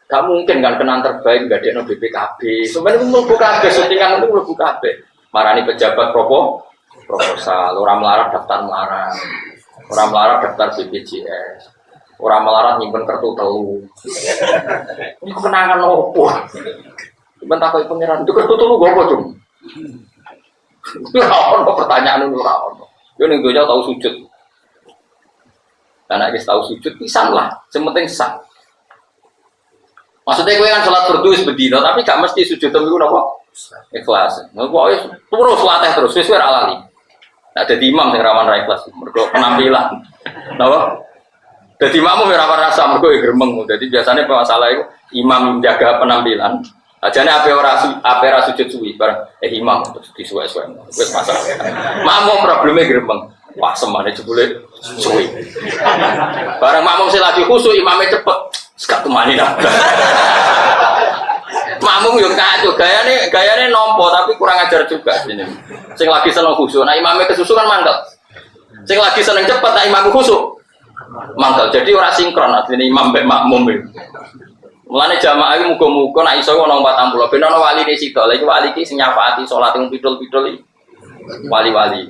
Gak mungkin kan kenangan terbaik nggak ada BPKB. Sebenarnya itu mlebu kabeh, syutingan itu mlebu kabeh. Marani pejabat proposal, orang melarat daftar melarat, orang melarat daftar BPJS, orang melarat nyimpen kartu telu. Ini kenangan opo? Bentar kau pengiran itu kertu telu gue pocong. Rawon pertanyaan itu rawon. Yo ning donya tahu sujud. Karena kita tahu sujud pisan lah, sementing sah. Maksudnya gue kan sholat fardu sebedino, tapi gak mesti sujud tapi gue napa? Ikhlas. Pokoknya terus latih terus, sesuai alali. Nah, jadi imam sing rawan ra ikhlas, mergo penampilan. Napa? Jadi makmum rawan rasa mergo gremeng. Jadi biasanya masalah itu imam jaga penampilan. Ajane ape ora sujud suwi bareng imam terus disuwe-suwe. Wis masalah. Makmum probleme gremeng. Wah, semane jebule suwi. Bareng makmum sing lagi khusyuk imame cepet. Sekak temani lah. Makmum yo kacau, gayane nompo tapi kurang ajar juga sini. Sing lagi seneng khusyuk, nah imame kesusu kan mangkel. Sing lagi seneng cepet, nah imam khusyuk mangkel. Jadi ora sinkron artinya imam mek makmum. Mulane jamaah iki muga-muga nek iso ana 40 ben ana waline sida. Lha iki wali iki sing nyafaati salat sing pidul-pidul iki. Wali-wali.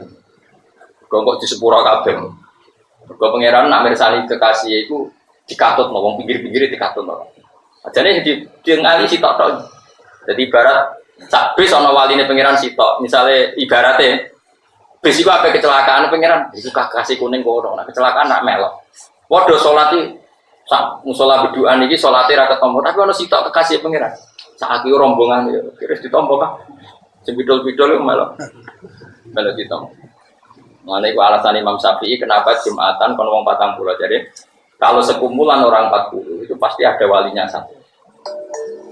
Kok di sepura kabeh. Mergo pangeran nak mirsani kekasih iku dikatut wong pinggir-pinggire dikatut. Ajane di ngali sitok tok. Jadi ibarat sak bis ana waline pangeran sitok. Misale ibarate bis iku ape kecelakaan pangeran iku kekasih kuning kok ora kecelakaan nak melok. Padha salat iki sak musala beduan iki salate ra ketemu tapi ana sitok kekasih pangeran. Sak iki rombongan ya kira ditompo kah. Sing pidul-pidul malah ditompo. Mengenai alasan Imam Syafi'i kenapa Jumatan kono wong 40. Jadi kalau sekumpulan orang 40 itu pasti ada walinya satu.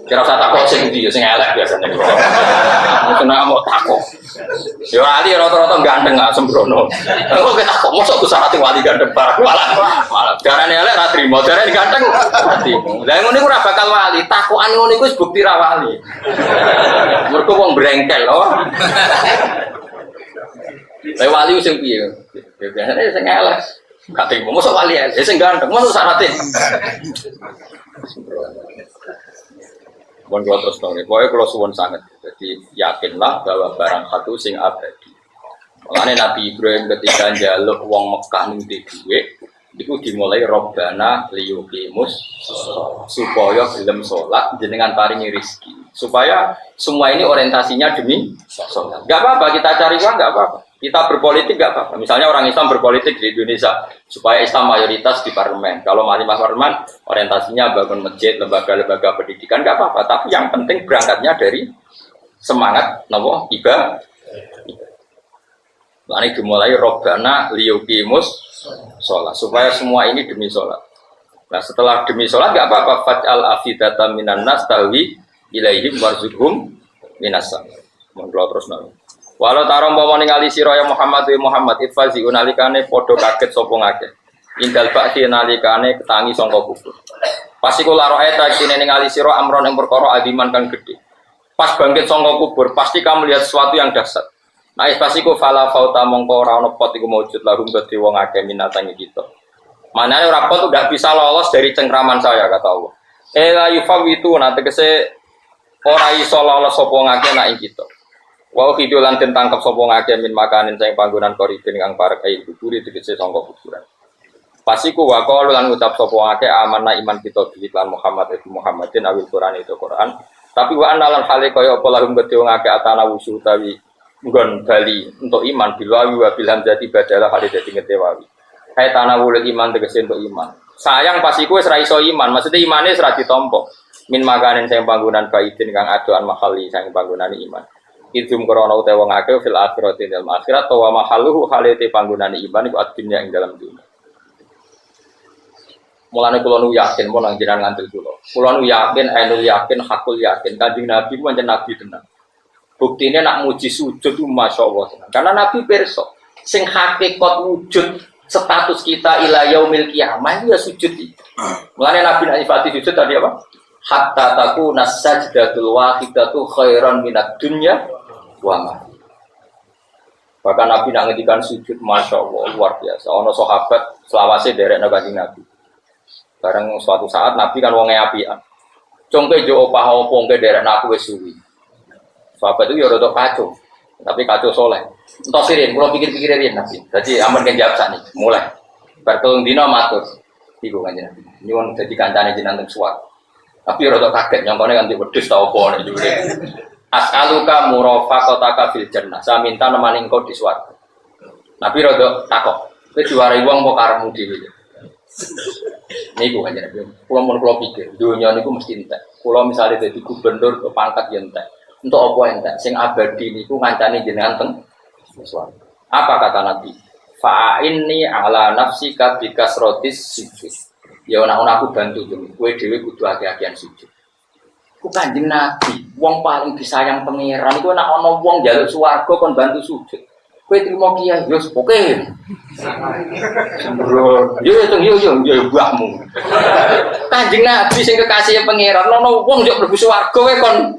Kira usah takut sing ndi sing elek biasanya. Kena mau takut. Yo wali rata-rata ganteng gak sembrono. Kok kita kok mosok kusarati wali ganteng barang malah darane elek ra trimo, darane ganteng mati. Lah ngono iku ora bakal wali, takokan ngono iku wis bukti ra wali. Mergo wong brengkel lho. Lah wali sing piye? Biasane sing elek. Gak trimo mosok wali elek, sing ganteng mosok syaratnya. Bon kalau terus dong, pokoknya kalau suwon sangat, jadi yakinlah bahwa barang satu sing abadi. Makanya Nabi Ibrahim ketika njaluk wong Mekah ning dhuwit, itu dimulai Robbana liyuqimus supaya gelem salat jenengan paringi rezeki. Supaya semua ini orientasinya demi salat. Enggak apa-apa kita cari uang enggak apa-apa. Kita berpolitik enggak apa-apa. Misalnya orang Islam berpolitik di Indonesia supaya Islam mayoritas di parlemen. Kalau mahkamah parlemen orientasinya bangun masjid, lembaga-lembaga pendidikan enggak apa-apa. Tapi yang penting berangkatnya dari semangat napa ibadah. Lalu dimulai Robbana liyuqimus sholat supaya semua ini demi sholat. Nah setelah demi sholat enggak apa-apa. Faj'al afidatan minan nas tahwi ilaihim warzuqhum minas sam. Monggo terus nang. Walau tarom bawa ningali sira ya Muhammad ifazi unalikane padha kaget sapa ngakeh. Indal bakti nalikane ketangi sangka kubur. Pas iku laro eta kene ningali sira amron ing perkara adiman kang gedhe. Pas bangkit sangka kubur pasti kamu lihat sesuatu yang dahsyat. Nah pas iku fala fauta mongko ora ana pot iku maujud lahum kedhe wong akeh minatangi kita. Manane ora pot udah bisa lolos dari cengkraman saya kata Allah. La yufawitu tegese ora iso lolos sapa ngakeh nak ing kita. Wa khidu lan den tangkep sapa ngake min makanin sing panggonan koridin kang parek ae kubur tegese sangka kuburan. Pasiku wa qalu lan ngucap sapa akeh amanna iman kita bi lan Muhammad itu Muhammadin awil Quran itu Quran. Tapi wa analal hale kaya apa lahum kedhe wong akeh atana wusu utawi nggon bali untuk iman bilawi wa bil hamzati badalah hale dadi ngetewawi. Kae tanawul iman tegese untuk iman. Sayang pasiku wis ra iso iman, maksudnya imane wis ra ditampa. Min makanen sing panggonan baidin kang adoan mahali sing panggonan iman. Idum krana utawa wong akeh fil akhirati dalam akhirat wa mahalluhu hale te panggonan iman iku ad-dunya ing dalam dunya. Mulane kula nu yakin mun nang jenengan ngandel kula. Kula nu yakin, ainul yakin, hakul yakin. Kanjeng Nabi ku pancen nabi tenan. Buktine nak muji sujud ku masyaallah tenan. Karena Nabi pirsa sing hakikat wujud status kita ila yaumil qiyamah ya sujud itu. Mulane Nabi nak nyifati sujud tadi apa? Hatta takuna sajdatul wahidatu khairan minad dunya wa ma. Bahkan Nabi nak ngendikan sujud masyaallah luar biasa. Ana sahabat selawase derekna Kanjeng Nabi. Bareng suatu saat Nabi kan wonge apian. Congke jo opah opo ngke derek aku wis suwi. Sahabat itu ya rada kacau. Tapi kacau soleh. Entos sirin, kula pikir-pikir riyen Nabi. Dadi aman kan jawab sakniki. Mulai. Bar telung dina matur. Iku kanjeng Nabi. Nyuwun dadi kancane jenengan suwat. Tapi rada kaget nyongkone kan wedhus ta opo nek jure. As'aluka murafaqataka fil jannah. Saya minta nemani engkau di swarga. Nabi rada takok. Kowe diwarai wong apa karepmu dhewe? Niku kan jadi, pulau pikir, dunia niku mesti entek. Pulau misalnya jadi gubernur ke pangkat yang entek, untuk apa entek? Sing abadi niku ngancani jenengan teng. Apa kata Nabi? Fa'inni ala nafsika bikasrotis sujud. Ya ana aku bantu demi, kowe dhewe kudu hati-hatian sujud. Ku Kanjeng Nabi, wong paling disayang pangeran iku nek ana wong njaluk swarga kon bantu sujud. Kowe trimo kiai yo sepoke. Sembro. Yo buahmu. Kanjeng Nabi sing kekasih pangeran ono wong yo mlebu swarga kowe kon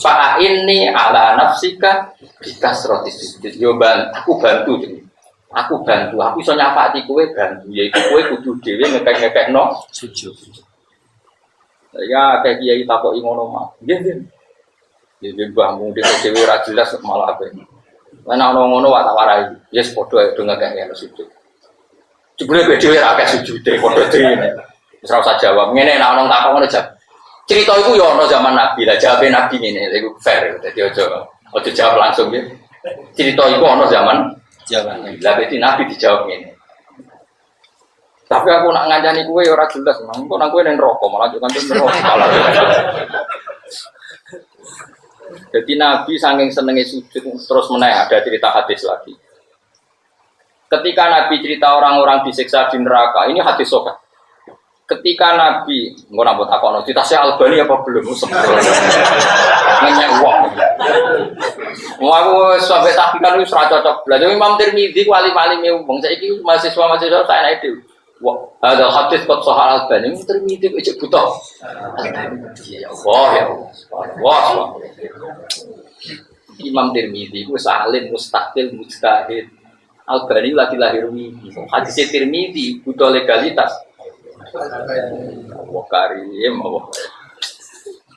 fa ini ala nafsika bikasroti sujud. Yo aku bantu jenenge. Aku bantu, aku iso nyafati kowe bantu yaiku kowe kudu dhewe ngekek-ngekekno sujud. Ya kayak kiai takoki ngono mah. Nggih. Ya mbahmu dhewe ora jelas malah ape. Lan ana ngono wae tak warai. Yes padha do ngekek sujud. Jebule dhewe ra akeh sujude padha dene. Wis ora usah jawab. Ngene nek ana takon ngono jawab. Cerita iku ya ana zaman Nabi lah, jawabe Nabi ngene. Iku fair. Dadi aja jawab langsung ya. Cerita iku ana zaman Nabi. Lah berarti Nabi dijawab ngene. Tapi aku nak ngancani kowe ora jelas. Engko nang kowe ning neraka malah yo kanthi neraka. Jadi Nabi saking senenge sujud terus meneh ada cerita hadis lagi. Ketika Nabi cerita orang-orang disiksa di neraka, ini hadis sahih. Ketika Nabi, engko nambah takono, ditasih Albani apa belum? Nanya uang. Mau aku sampai tahqiqan wis ora cocok. Lah Imam Tirmidzi wali-walime wong saiki mahasiswa-mahasiswa tak enak itu. Wah, ada hadis kok sahih Albani Tirmidzi kok cek butuh. Ya Allah ya. Wah. Imam Tirmidzi ku salim mustaqil mujtahid. Albani lagi lahir mimpi. Hadis Tirmidzi butuh legalitas. Wah karim Allah.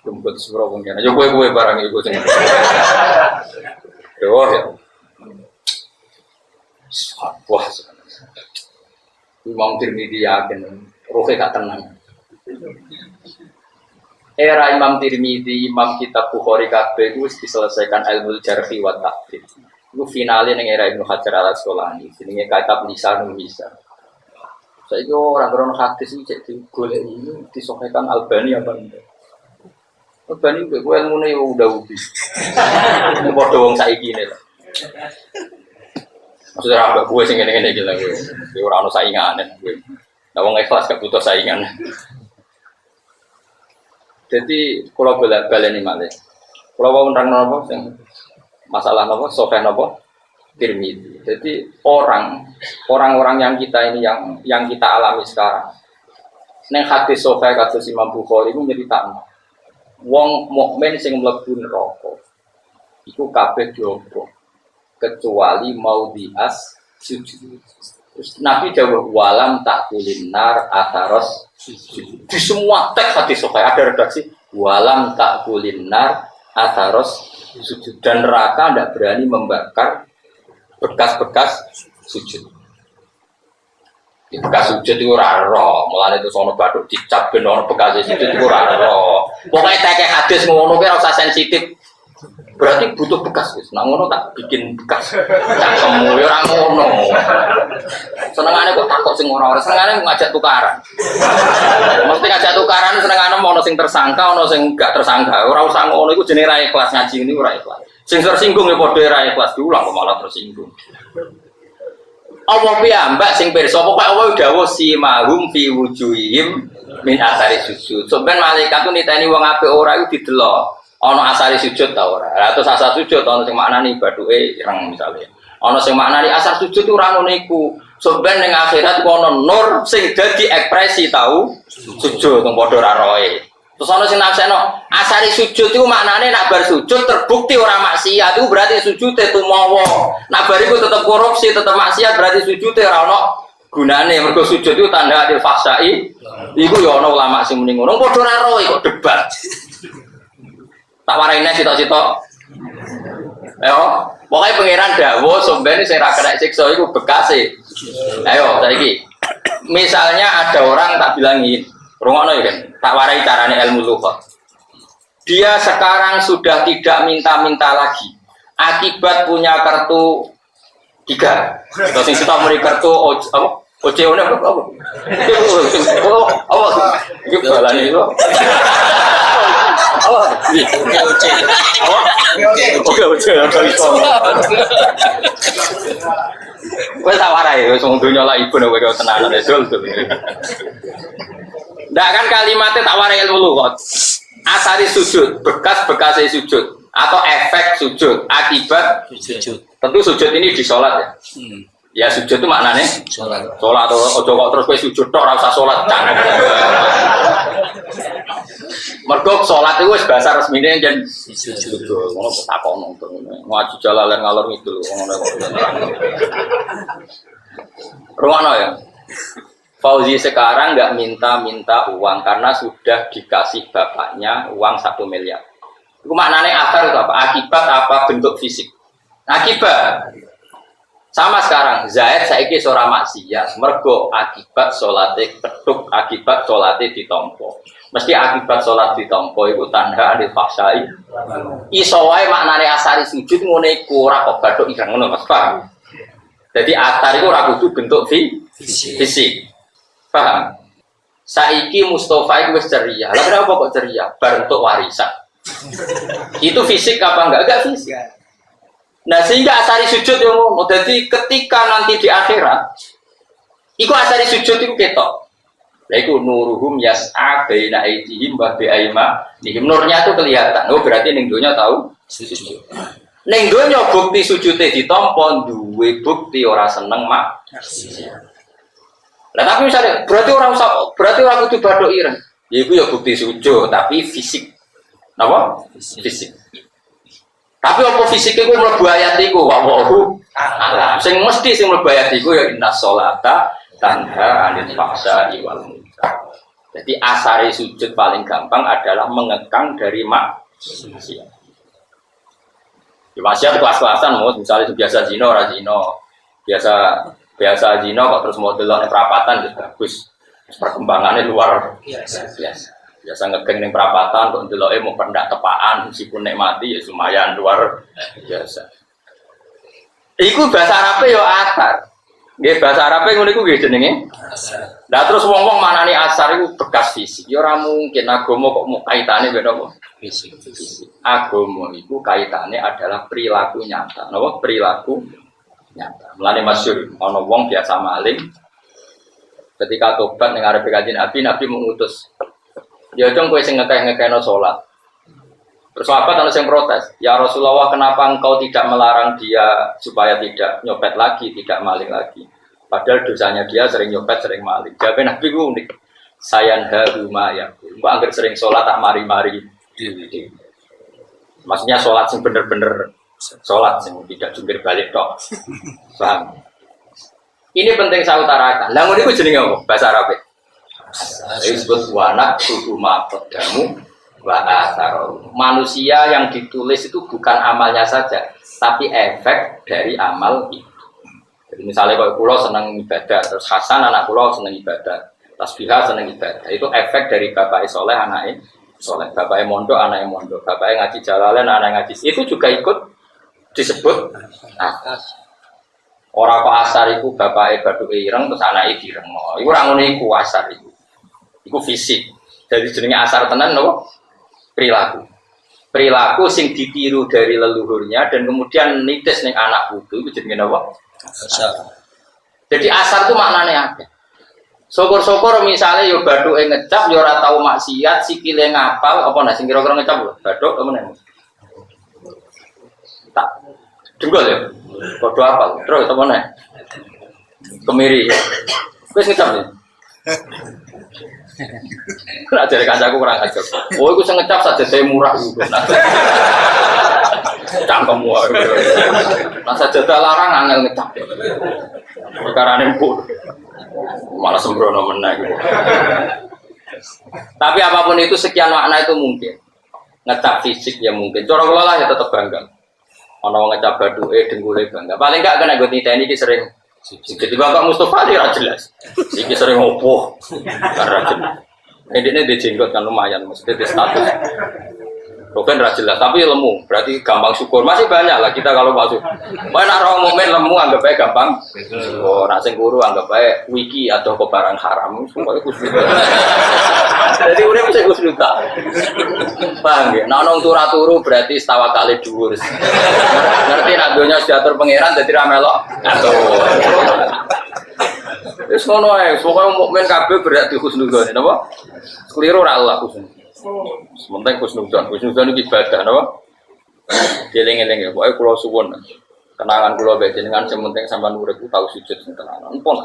Kumpul surau mungkin. Yo kowe barang iku sing. Yo ya. Wah. Imam Tirmidzi yakin rohe gak tenang. Era Imam Tirmidzi, Imam Kitab Bukhari kabeh iku wis diselesaikan ilmu jarhi wa ta'dil. Iku finale ning era Ibnu Hajar Al-Asqalani, jenenge kitab Lisanul Mizan. Saiki ora krono hadis iki cek digoleki disohkan Albani apa enggak. Albani kowe ilmune yo udah ubi. Ini padha wong saiki ne lho. Maksudnya apa gue sing ngene-ngene iki lho kowe. Kowe ora ono saingane kowe. Lah wong ikhlas gak butuh saingan. Jadi kalau baleni malih. Kalau wau nerangno napa sing masalah napa sofeh napa Tirmidzi. Jadi orang-orang yang kita ini yang kita alami sekarang. Ning hadis sofeh kados Imam Bukhari iku nyeritakno. Wong mukmin sing mlebu neraka iku kabeh diobong kecuali mau dias sujud. Terus Nabi dawuh walam takulinar ataros sujud. Di semua teks hadis sahih ada redaksi walam takulinar ataros sujud dan neraka tidak berani membakar bekas-bekas sujud. Bekas sujud itu ora ero, mulane itu sono bathuk dicap ben ono bekas sujud itu ora ero. Pokoke teke hadis ngono ki ora usah sensitif. Berarti butuh bekas wis. Nah ngono tak bikin bekas. Cangkemmu ya ora ngono. Senengane kok takok sing ora-ora, senengane ngajak tukaran. Mesti ngajak tukaran senengane ono sing tersangka, ono sing gak tersangka. Ora usah ngono iku jenenge ra ikhlas ngaji ini ora ikhlas. Sing tersinggung ya padha ra ikhlas diulang kok malah tersinggung. Allah piyambak sing pirsa pokoke Allah dawuh simahum fi wujuhihim min athari sujud. Sampeyan malaikat ku niteni wong apik ora iku didelok. Ana asari sujud ta ora. Lah terus asar sujud ana sing maknani bathuke ireng misale. Ana sing maknani asar sujud ora ngono iku. Sampeyan ning akhirat ku ana nur sing dadi ekspresi tau sujud teng padha ora roe. Terus ana sing nafsekno asari sujud iku maknane nek bar sujud terbukti ora maksiat itu berarti sujude tumawa. Nek bar iku tetep korupsi, tetep maksiat berarti sujude ora ono gunane. Mergo sujud itu tanda adil fasai. Iku ya ana ulama sing muni ngono. Padha ora roe kok debat. Tak waraine sitok-sitok. Ayo, pokoknya pangeran dawuh sampeyan sing ra kena siksa iku bekase. Ayo saiki. Misalnya ada orang tak bilangin rungono ya kan, tak warai carane ilmu lughat. Dia sekarang sudah tidak minta-minta lagi. Akibat punya kartu 3. Terus sing sitok muni kartu apa? OCO-ne apa? Oh, apa? Iki balane itu. Oh, oke. Oke. Wes tak warai wis wong donya lak ibu nek kowe tenanan dol. Ndak kan kalimatnya tak warai ilmu lughat. Asari sujud, bekas-bekas sujud atau efek sujud akibat sujud. Tentu sujud ini di sholat ya. Ya sujud itu maknanya sholat. Sholat atau ojo kok terus kowe sujud tok ora usah sholat. Mergo sholat itu wis bahasa resmine jen sujud. Ngono kok takono to. Ngaji jalalan ngalor ngidul ngono kok. Rumono ya. Fauzi sekarang nggak minta uang karena sudah dikasih bapaknya uang 1 miliar. Itu maknanya akar itu apa? Akibat apa bentuk fisik? Akibat. Sama sekarang Zaid saiki ora maksiat, mergo akibat salate ketuk, akibat salate ditampa. Mesti akibat salat ditampa iku tanda adil fasai. Iso wae maknane asari sujud ngene iku ora kok bathuk ireng ngono Mas, paham? Jadi asar iku ora kudu bentuk fisik. Paham? Saiki Mustafa itu wis ceria. Lah kenapa kok ceria? Bentuk warisan. Itu fisik apa enggak? Enggak fisik. Nah sehingga asari sujud yang ngono. Jadi ketika nanti di akhirat, iku asari sujud itu ketok. Lah iku nuruhum yas'a baina aydihim wa bi aymanihim. Nurnya itu kelihatan. Oh berarti ning donya tahu sujud. Ning donya bukti sujude ditampa duwe bukti ora seneng mak. Lah tapi misalnya berarti orang kudu bathuk ireng. Ya iku ya bukti sujud tapi fisik. Napa? Fisik. Tapi apa fisik iku mlebu ayat iku wawahu alam. Sing mesti sing mlebu ayat iku ya innas sholata tanha 'anil fahsya'i wal munkar. Jadi asari sujud paling gampang adalah mengekang dari maksiat. Di maksiat kelas-kelasan misalnya biasa zina ora zina. Biasa zina kok terus mau delok ning perapatan wis bagus. Perkembangannya luar biasa. Biasa ngegeng ning perapatan kok ndeloke mau pendak tepaan meskipun nek mati ya lumayan luar biasa. Iku bahasa Arabe ya asar. Nggih bahasa Arabe ngono iku nggih jenenge asar. Lah terus wong-wong manani asar iku bekas fisik. Ya ora mungkin agama kok mau kaitane ben apa? Fisik. Agama iku kaitane adalah perilaku nyata. Napa? Perilaku nyata. Mulane masyhur ana wong biasa maling ketika tobat ning arepe Kanjeng Nabi mengutus ya dong kowe sing ngekeh-ngekehno salat. Terus sahabat ana sing protes, "Ya Rasulullah, kenapa engkau tidak melarang dia supaya tidak nyopet lagi, tidak maling lagi? Padahal dosanya dia sering nyopet, sering maling." Jawab Nabi ku unik. Sayanha huma ya. Mbak anggere sering salat tak mari-mari. Maksudnya salat sing bener-bener salat sing tidak jungkir balik tok. Paham? Ini penting saya utarakan. Lah ngono iku jenenge apa? Bahasa Arab. Disebut wanak tubuh maqaddamu wa atharu. Manusia yang ditulis itu bukan amalnya saja, tapi efek dari amal itu. Jadi misalnya kalau pulau senang ibadah, terus Hasan anak pulau senang ibadah, Tasbihah senang ibadah. Itu efek dari bapaknya soleh, anaknya soleh. Bapaknya mondok, anaknya mondok. Bapaknya ngaji Jalalain, anaknya ngaji. Itu juga ikut disebut atas. Orang kok asar itu bapaknya baduke ireng, terus anaknya direng. Itu orang ini ku asar itu. Itu fisik. Jadi jenenge asar tenan loh, perilaku. Perilaku sing ditiru dari leluhurnya dan kemudian nitis ning anak putu itu jenenge apa? Asar. Jadi asar itu maknanya apa? Syukur-syukur misalnya yo bathuke ngecap yo ora tau maksiat, sikile ngapal apa nah sing kira-kira ngecap lho. Bathuk apa meneh? Tak. Denggol ya. Padha apal. Terus apa meneh? Kemiri. Wis ngecap ya. Ora jare kancaku kurang ajar. Oh iku sing ngecap sajadahe murah iku. Cangkemmu. Nah sajadah larang angel ngecap. Perkarane empuk. Malah sembrono meneh gitu. Tapi apapun itu sekian makna itu mungkin. Ngecap fisik ya mungkin. Cara kula lah ya tetep bangga. Ana wong ngecap bathuke dengkule bangga. Paling enggak kena nggo niteni iki sering. Jadi Bapak Mustafa dia jelas. Iki sering opo. Ora jelas. Ini dijenggot kan lumayan mesti di status. Bukan jelas, tapi lemu, berarti gampang syukur. Masih banyak lah kita kalau masuk. Mana orang mukmin lemu anggap aja gampang. Oh, nak sing guru anggap aja wiki atau kebarang haram. Semuanya kusnuta. Jadi udah mesti kusnuta. Paham ya? Nah, nong turu berarti setawa kali dhuwur. Ngerti nak dunia diatur pangeran jadi ramelok. Aduh. Wis ngono ae, pokoke mukmin kabeh berarti husnudzon, napa? Keliru ora Allah husnudzon. Sementing husnudzon iki ibadah napa? Dieling-eling ya, pokoke kula suwun. Kenangan kula bae jenengan sementing sampean urip tau sujud sing tenanan. Pun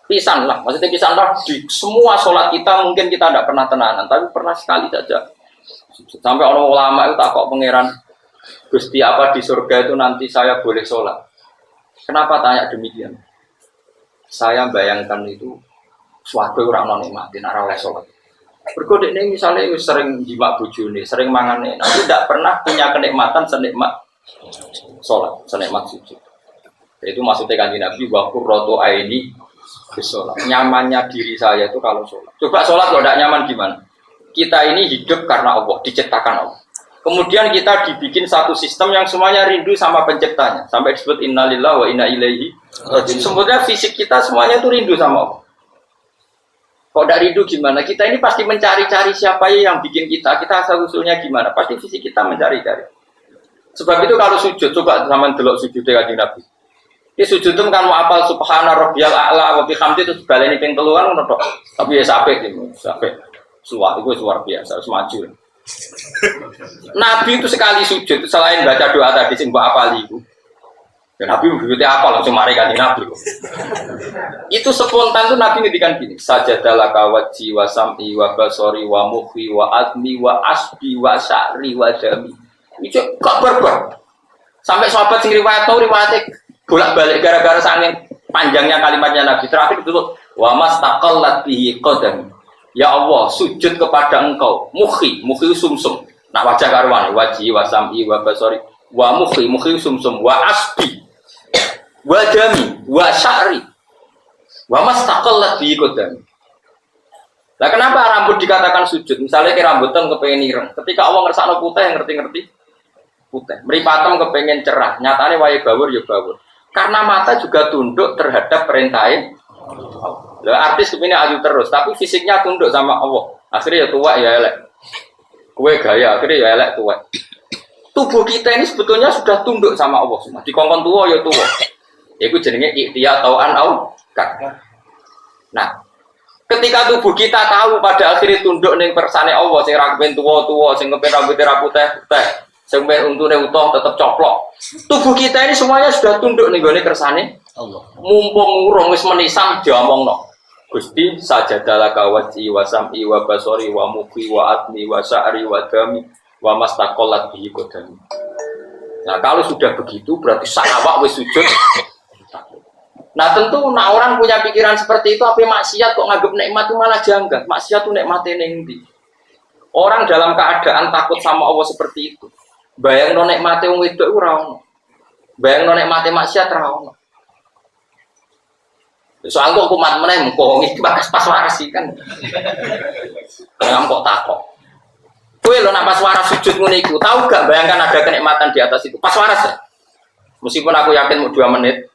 pisan lah, maksudnya pisan lah di semua sholat kita mungkin kita tidak pernah tenanan, tapi pernah sekali saja. Sampai orang ulama itu takut pangeran, Gusti apa di surga itu nanti saya boleh sholat? Kenapa tanya demikian? Saya bayangkan itu suatu orang non nikmatin arah oleh sholat. Berkode ini misalnya sering jimat bujuni, sering mangan ini, tapi tidak pernah punya kenikmatan senikmat sholat, senikmat sujud. Itu maksudnya kanjeng Nabi wakur roto aini sholat. Nyamannya diri saya itu kalau sholat. Coba sholat kalau tidak nyaman gimana? Kita ini hidup karena Allah, diciptakan Allah. Kemudian kita dibikin satu sistem yang semuanya rindu sama penciptanya. Sampai disebut innalillahi wa inna ilaihi raji'un. Sebenarnya fisik kita semuanya itu rindu sama Allah. Kalau tidak rindu gimana? Kita ini pasti mencari-cari siapa yang bikin kita. Kita asal-usulnya gimana? Pasti fisik kita mencari-cari. Sebab itu kalau sujud, coba sama delok sujudnya kanjeng Nabi. Ini sujud itu kan mau apal subhana rabbiyal a'la wa bihamdi itu baleni ping 3 ngono tok. Tapi ya sampai gitu, sampai suwak itu luar biasa, harus maju. Nabi itu sekali sujud selain baca doa tadi sing mbok apali iku. Dan Nabi begitu apal langsung mari kanjeng Nabi. Itu spontan tuh Nabi ngendikan gini, sajadalaka wajhi wa sam'i wa basari wa mukhi wa admi wa asbi wa sya'ri wa dami. Itu gak berber. Sampai sahabat sing riwayate bolak-balik gara-gara saking panjangnya kalimatnya Nabi. Terakhir itu wa mastaqallat bihi qadam. Ya Allah, sujud kepada Engkau. Mukhi sumsum. Nak wajah karwan, wajhi wa sam'i wa basari wa mukhi sumsum wa asbi wa dami wa sya'ri wa mastaqallat bihi qadam. Lah kenapa rambut dikatakan sujud? Misalnya ke rambutan kepengen ireng. Ketika Allah ngersakno putih yang ngerti-ngerti putih. Mripatem kepengen cerah. Nyatane wae bawur ya bawur. Karena mata juga tunduk terhadap perintahnya. Artis kepingin ayu terus, tapi fisiknya tunduk sama Allah. Akhirnya ya tua ya elek. Kue gaya, akhirnya ya elek tua. Tubuh kita ini sebetulnya sudah tunduk sama Allah semua. Dikongkon tua ya tua. Itu jenenge ikhtiar tauan au. Nah, ketika tubuh kita tahu pada akhirnya tunduk ning kersane Allah, sing ra kepen tua-tua, sing kepen rambute ra putih-putih, sing kepen untune utuh tetep coplok. Tubuh kita ini semuanya sudah tunduk ning gone kersane Allah. Mumpung urung wis menisan diomongno. Gusti sajadalaka wajhi wa sam'i wa basari wa mukhi wa admi wa sya'ri wa dami wa mastaqallat bihi qadami. Nah, kalau sudah begitu berarti sak awak wis sujud. Nah, tentu nah orang punya pikiran seperti itu apa maksiat kok nganggep nikmat itu malah janggal. Maksiat itu nikmate ning ndi? Orang dalam keadaan takut sama Allah seperti itu. Bayangno nikmate wong wedok ora ono. Bayangno nikmate maksiat ora ono. Soal kok kumat meneh mengko iki bakas pas waras sih kan. Ngam kok takok. Kowe lho nak pas waras sujud ngene iku, tahu gak bayangkan ada kenikmatan di atas itu. Pas waras ya? Meskipun aku yakin mau 2 menit.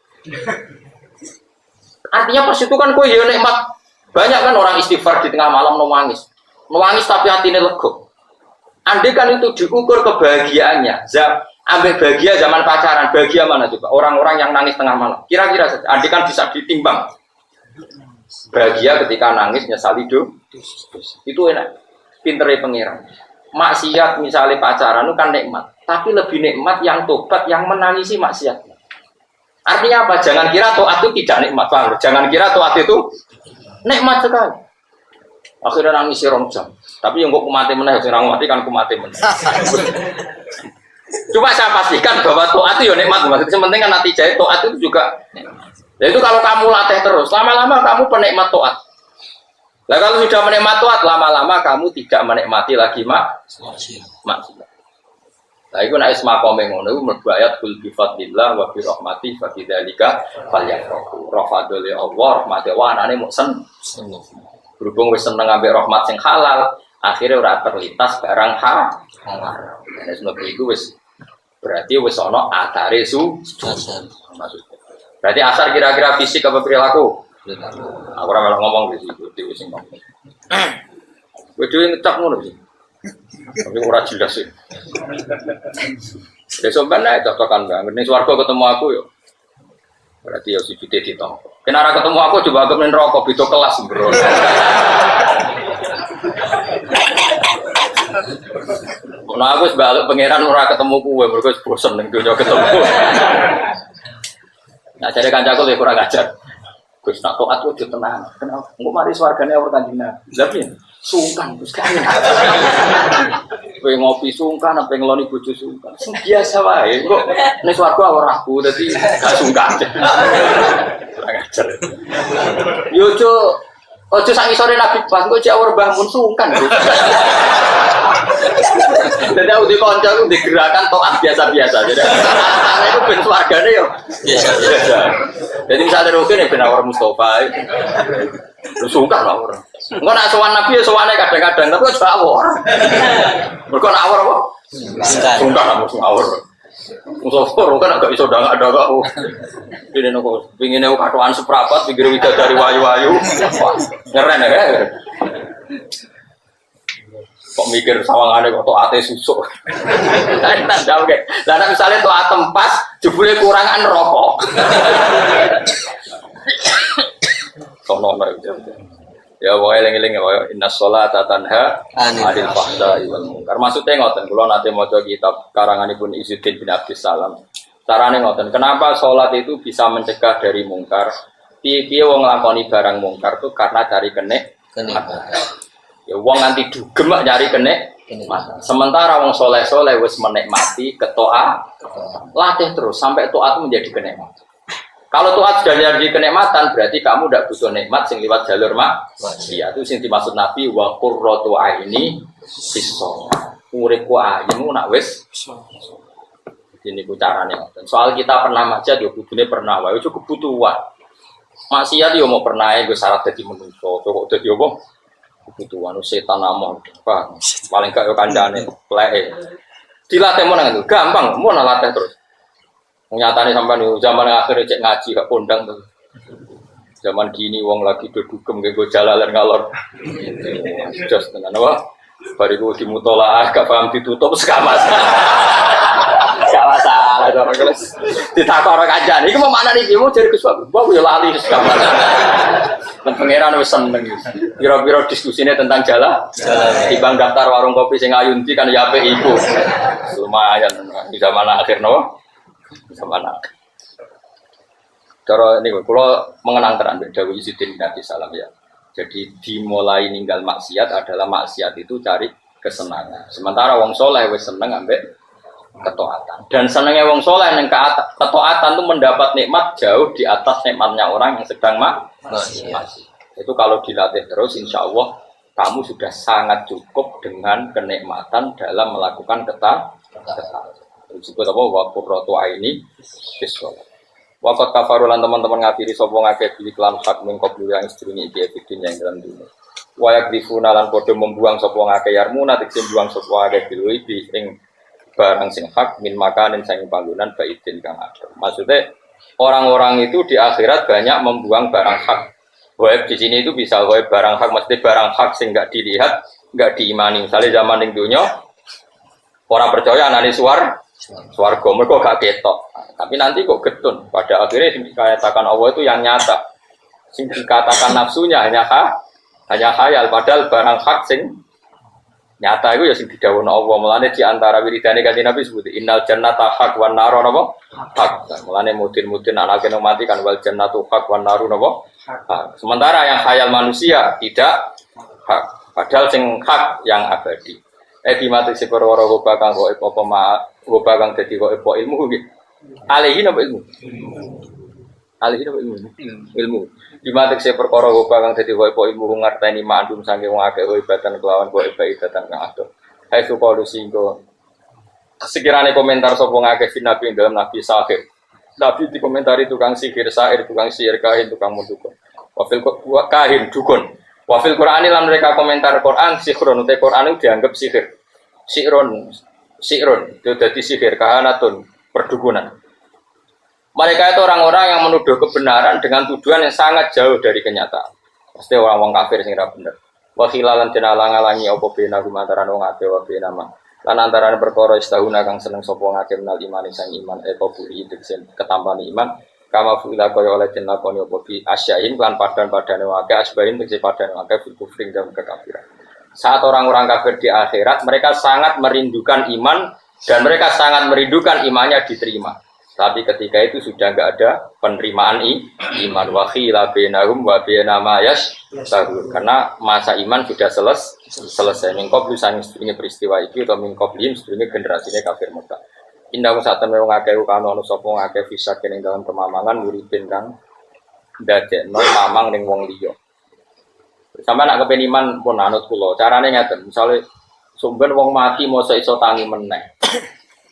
Artinya pas itu kan kowe ya nikmat. Banyak kan orang istighfar di tengah malam nangis. Nangis tapi hatinya lega. Andai kan itu diukur kebahagiaannya, ambil bahagia zaman pacaran, bahagia mana coba? Orang-orang yang nangis tengah malam. Kira-kira saja, andai kan bisa ditimbang. Bahagia ketika nangis, nyesal hidup. Itu enak. Pinternya pengiran. Maksiat misalnya pacaran itu kan nikmat. Tapi lebih nikmat yang tobat, yang menangisi maksiatnya. Artinya apa? Jangan kira taat itu tidak nikmat. Bang. Jangan kira taat itu nikmat sekali. Akhirnya nangis rong jam. Tapi yang kok kumati meneh, orang mati kan kumati meneh. Cuma saya pastikan bahwa taat itu ya nikmat. Maksudnya penting kan nanti jahit taat itu juga. Ya itu kalau kamu latih terus, lama-lama kamu penikmat taat. Nah kalau sudah menikmati taat, lama-lama kamu tidak menikmati lagi maksiat. Nah itu naik semakom yang ngono, merbayat kul bifadillah wa birahmati fakidzalika falyafrahu. Rafadul ya Allah, rahmate wa anane muk seneng. Berhubung wis seneng ambek rahmat sing halal, akhirnya ora terlintas barang haram. Nek sebab iku wis berarti wis ana atare asar. Berarti asar kira-kira fisik apa perilaku? Aku ora melok ngomong di situ, di sing ngomong. Kowe dhewe ngecap ngono sih. Tapi ora jelas sih. Besok ben ae cocokan banget. Ning swarga ketemu aku yo. Berarti ya sujud ditompo. Kenara ketemu aku coba agak main rokok beda kelas bro. Nah aku sebalik pangeran ora ketemu kowe, mergo bosen ning donya ketemu. Nah jare kancaku lek ora ngajar. Gus tak taat kudu tenang. Kenapa? Engko mari swargane ora Kanjeng Nabi. Lha piye? Sungkan Gus kan. Kowe ngopi sungkan apa ngeloni bojo sungkan. Biasa wae. Kok nek swarga ora aku dadi gak sungkan. Ora ngajar. Yo ojo sak isore Nabi pas kok cek ora mbahmu sungkan. Jadi aku di konco aku digerakan toat biasa-biasa. Jadi karena itu ben swargane yo biasa-biasa. Jadi misalnya Rukin ya ben awar Mustafa. Sungkan lah orang. Engko nak sowan Nabi ya sowane kadang-kadang tapi kok awor. Mergo nak awor apa? Sungkan lah mesti awor. Mustafa kan agak iso dangak-dangak. Dene noko pingine katoan seprapat pinggir widadari wayu-wayu. Ngeren ya. Kok mikir sawangane kok toate susuk. Nah, jauh ke. Lah nek misale toat tempas jebule kurangan rokok. Sono itu. Ya wae eling-eling ya innas sholata tanha 'anil fahsya'i wal munkar. Maksude ngoten kula nate maca kitab karanganipun Izzuddin bin Abdus Salam. Carane ngoten, kenapa salat itu bisa mencegah dari mungkar? Piye-piye wong nglakoni barang mungkar itu karena cari kenikmatan. Ya wong nganti dugem nyari kenikmatan. Sementara wong soleh-soleh wis menikmati ketoa, latih terus sampai taat menjadi kenikmatan. Kalau taat sudah jadi kenikmatan berarti kamu tidak butuh nikmat sing liwat jalur maksiat. Itu sing dimaksud Nabi wa qurratu aini bis-shalah. Uripku ayemu nak wis ini ku carane ngoten. Soal kita pernah maksiat yo kudune pernah wae cukup kebutuhan. Maksiat yo mau pernah gue syarat dadi manusa. Kok dadi opo? Kebutuhan setan amon Pak paling gak yo kandhane pleke dilatih mon nang gampang mon latih terus nyatane sampean yo zaman akhir cek ngaji gak kondang terus zaman gini wong lagi do dugem nggo jalalan ngalor jos tenan apa bariku dimutolaah gak paham ditutup sekamas gak masalah to kelas ditakok ora kanjane iki mau makna iki mau jare Gus Bapak yo lali sekamas. Dan pangeran wis seneng. Piro-piro diskusinya tentang jalan. Timbang daftar warung kopi sing ayunti kan ya apik iku. Lumayan di zaman akhir no. Zaman akhir. Cara niku kula mengenang tenan dawuh Izzuddin bin Abdus Salam ya. Jadi dimulai ninggal maksiat adalah maksiat itu cari kesenangan. Sementara wong soleh wis seneng ambek ketaatan. Dan senengnya wong soleh yang ketaatan itu mendapat nikmat jauh di atas nikmatnya orang yang sedang maksiat. Itu kalau dilatih terus, insya Allah kamu sudah sangat cukup dengan kenikmatan dalam melakukan ketaatan. Disebut apa? Wa qurratu aini bis-shalah. Waqat kafarulan teman-teman ngafiri sapa ngakeh bil iklan hak min qablu yang sedurunge iki evidin yang dalam dunia. Wa yakdifuna lan padha membuang sapa ngakeh yarmuna tegese buang sapa ngakeh bil wibi ing barang sing hak min makanin sing panggonan baidin kang ada. Maksudnya orang-orang itu di akhirat banyak membuang barang hak. Gaib di sini itu bisa gaib barang hak, mesti barang hak sing enggak dilihat, enggak diimani. Misalnya zaman ning dunya orang percaya anane swarga mergo gak ketok. Tapi nanti kok getun. Pada akhirnya yang dikatakan Allah itu yang nyata. Sing dikatakan nafsunya hanya khayal. Padahal barang hak sing nyata itu ya sing didhawuhna Allah. Mulane di antara wiridane kanjeng Nabi sebut innal jannata haq wan naru napa? Haq. Mulane mudin anake nang mati kan wal jannatu haq wan naru napa? Haq. Sementara yang khayal manusia tidak hak. Padahal sing hak yang abadi. Dimati si perwara goba kang gaib apa ma goba kang dadi gaib ilmu nggih. Alihin apa ilmu? Alihin apa ilmu? Ilmu. Dimati si perkara goba kang dadi gaib ilmu ngarteni mandum saking wong akeh ibatan kelawan gaib ibatan kang adoh. Hai suka singgo. Sekiranya komentar sapa ngakeh nabi dalam nabi sahir. Nabi dikomentari tukang sihir, sair, tukang sihir, kahin, tukang mudukun. Wafil kahin, dukun. Wafil Qur'ani lan mereka komentar Qur'an sihrun utai Qur'an itu dianggap sihir. Sihrun itu jadi sihir kahanatun perdukunan. Mereka itu orang-orang yang menuduh kebenaran dengan tuduhan yang sangat jauh dari kenyataan. Pasti orang-orang kafir sing ra bener. Wa khilalan jenalang-alangi apa bena antara wong ate wa bena ma. Lan antarané perkara istahuna kang seneng sapa ngake menal iman sang iman buri tegese ketampane iman. Kama fuila kaya oleh den lakoni apa bi asyain lan padan-padane wae asbahin tegese padane wae kufring dan kekafiran. Saat orang-orang kafir di akhirat mereka sangat merindukan iman dan mereka sangat merindukan imannya diterima. Tapi ketika itu sudah enggak ada penerimaan iman wa khila bainahum wa bainama yashtahun karena masa iman sudah selesai. Mingkoblu sang sedurunge peristiwa iki atau mingkoblihim sedurunge generasine kafir Mekah. Indah saat temen ngakeh kano ono sapa ngakeh bisa kene dalam kemamangan muridin kang dadekno mamang ning wong liya. Sampai nak kepen iman pun anut kula. Carane ngeten, misale sumben wong mati mosok iso tangi meneh.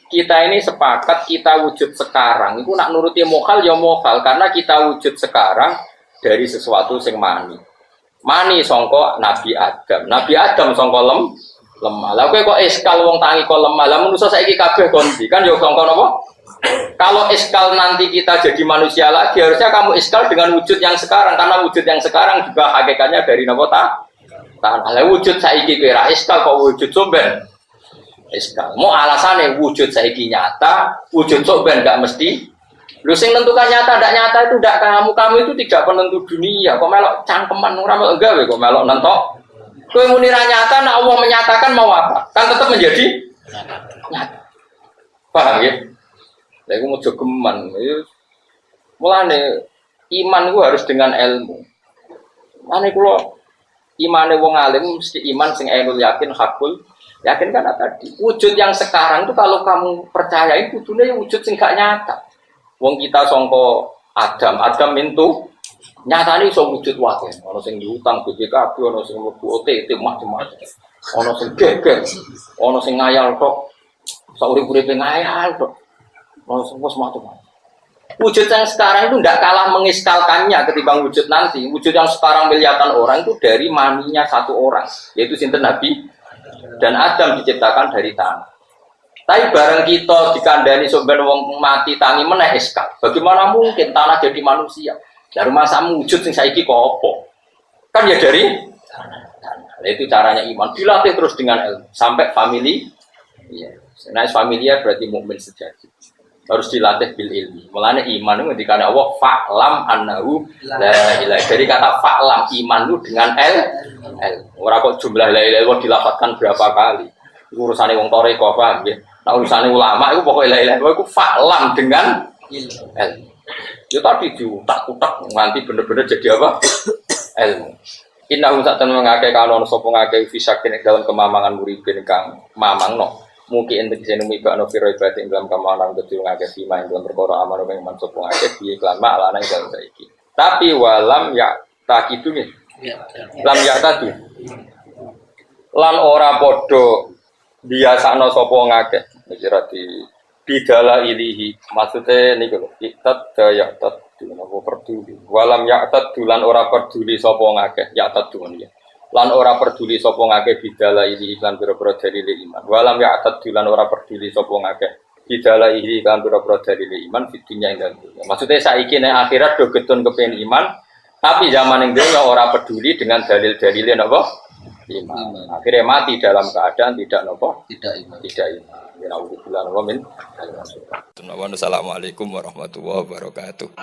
Kita ini sepakat kita wujud sekarang. Iku nak nuruti mokal ya mokal karena kita wujud sekarang dari sesuatu sing mani. Mani sangka Nabi Adam. Nabi Adam sangka lemah. Lah kowe kok eskal wong tangi kok lemah. Lah manusa saiki kabeh kondi kan ya sangka napa? Kalau eskal nanti kita jadi manusia lagi harusnya kamu eskal dengan wujud yang sekarang karena wujud yang sekarang juga hakikatnya dari napa tahan. Lah wujud saiki kowe ra eskal kok wujud somben. Eskal. Mau alasane wujud saiki nyata, wujud somben enggak mesti. Lu sing nentukan nyata ndak nyata itu ndak kamu itu tidak penentu dunia. Kok melok cangkeman ora melok gawe kok melok nentok. Kowe muni ra nyata, nek Allah menyatakan mau apa? Kan tetap menjadi nyata. Paham ya? Lha iku mojo geman. Mulane iman iku harus dengan ilmu. Mane kula imane wong alim mesti iman sing ainul yakin hakul. Yakin kan tadi. Wujud yang sekarang itu kalau kamu percaya itu kudune wujud sing gak nyata. Wong kita sangka Adam itu nyatane iso wujud wae. Ana sing diutang BPKB, ana sing mlebu OTT macam-macam. Ana sing geger, ana sing ngayal tok. Saurip-uripe ngayal tok. Ana sing macam-macam. Wujud yang sekarang itu tidak kalah mengiskalkannya ketimbang wujud nanti. Wujud yang sekarang miliaran orang itu dari maninya satu orang, yaitu sinten Nabi dan Adam diciptakan dari tanah. Tapi bareng kita dikandani sampeyan wong mati tangi meneh eskal. Bagaimana mungkin tanah jadi manusia? Lah rumah samu wujud sing saiki kok apa? Kan ya dari tanah. Itu caranya iman dilatih terus dengan ilmu sampai family. Iya. Nah, familia berarti mukmin sejati. Harus dilatih bil ilmi. Mulane iman itu ketika Allah fa'lam annahu la ilaha. Dari kata fa'lam iman itu dengan ora kok jumlah la ilaha illallah dilafadzkan berapa kali. Urusane wong toreko paham nggih. Nah urusane ulama itu pokoknya la ilaha illallah itu fa'lam dengan ilmu. Ya tadi diutak-utak nganti bener-bener jadi apa? Ilmu. Innahum sa'tan mengake kanon sapa ngake fisakin dalam kemamangan muridin kang mamangno. Mungkin ente sing numibakno firo ibadah dalam kemamangan betul ngake fima dalam perkara amal kang man sapa ngake piye iklan mak lanang dalam saiki. Tapi walam ya tak itu nih. Lam ya tadi. Lan ora padha biasakno sapa ngake. Kira bidala ilihi maksudnya niku lho itat daya tat napa peduli walam ya'tad dulan ora peduli sapa ngakeh ya'tad dulan ya lan ora peduli sapa ngakeh bidala ilihi lan pira-pira dalile iman walam ya'tad dulan ora peduli sapa ngakeh bidala ilihi lan pira-pira dalile iman fitunya ing dunya maksudnya saiki nek akhirat do getun kepengin iman tapi zaman ing dunya ora peduli dengan dalil-dalile napa iman akhirnya mati dalam keadaan tidak napa tidak iman Assalamualaikum warahmatullahi wabarakatuh.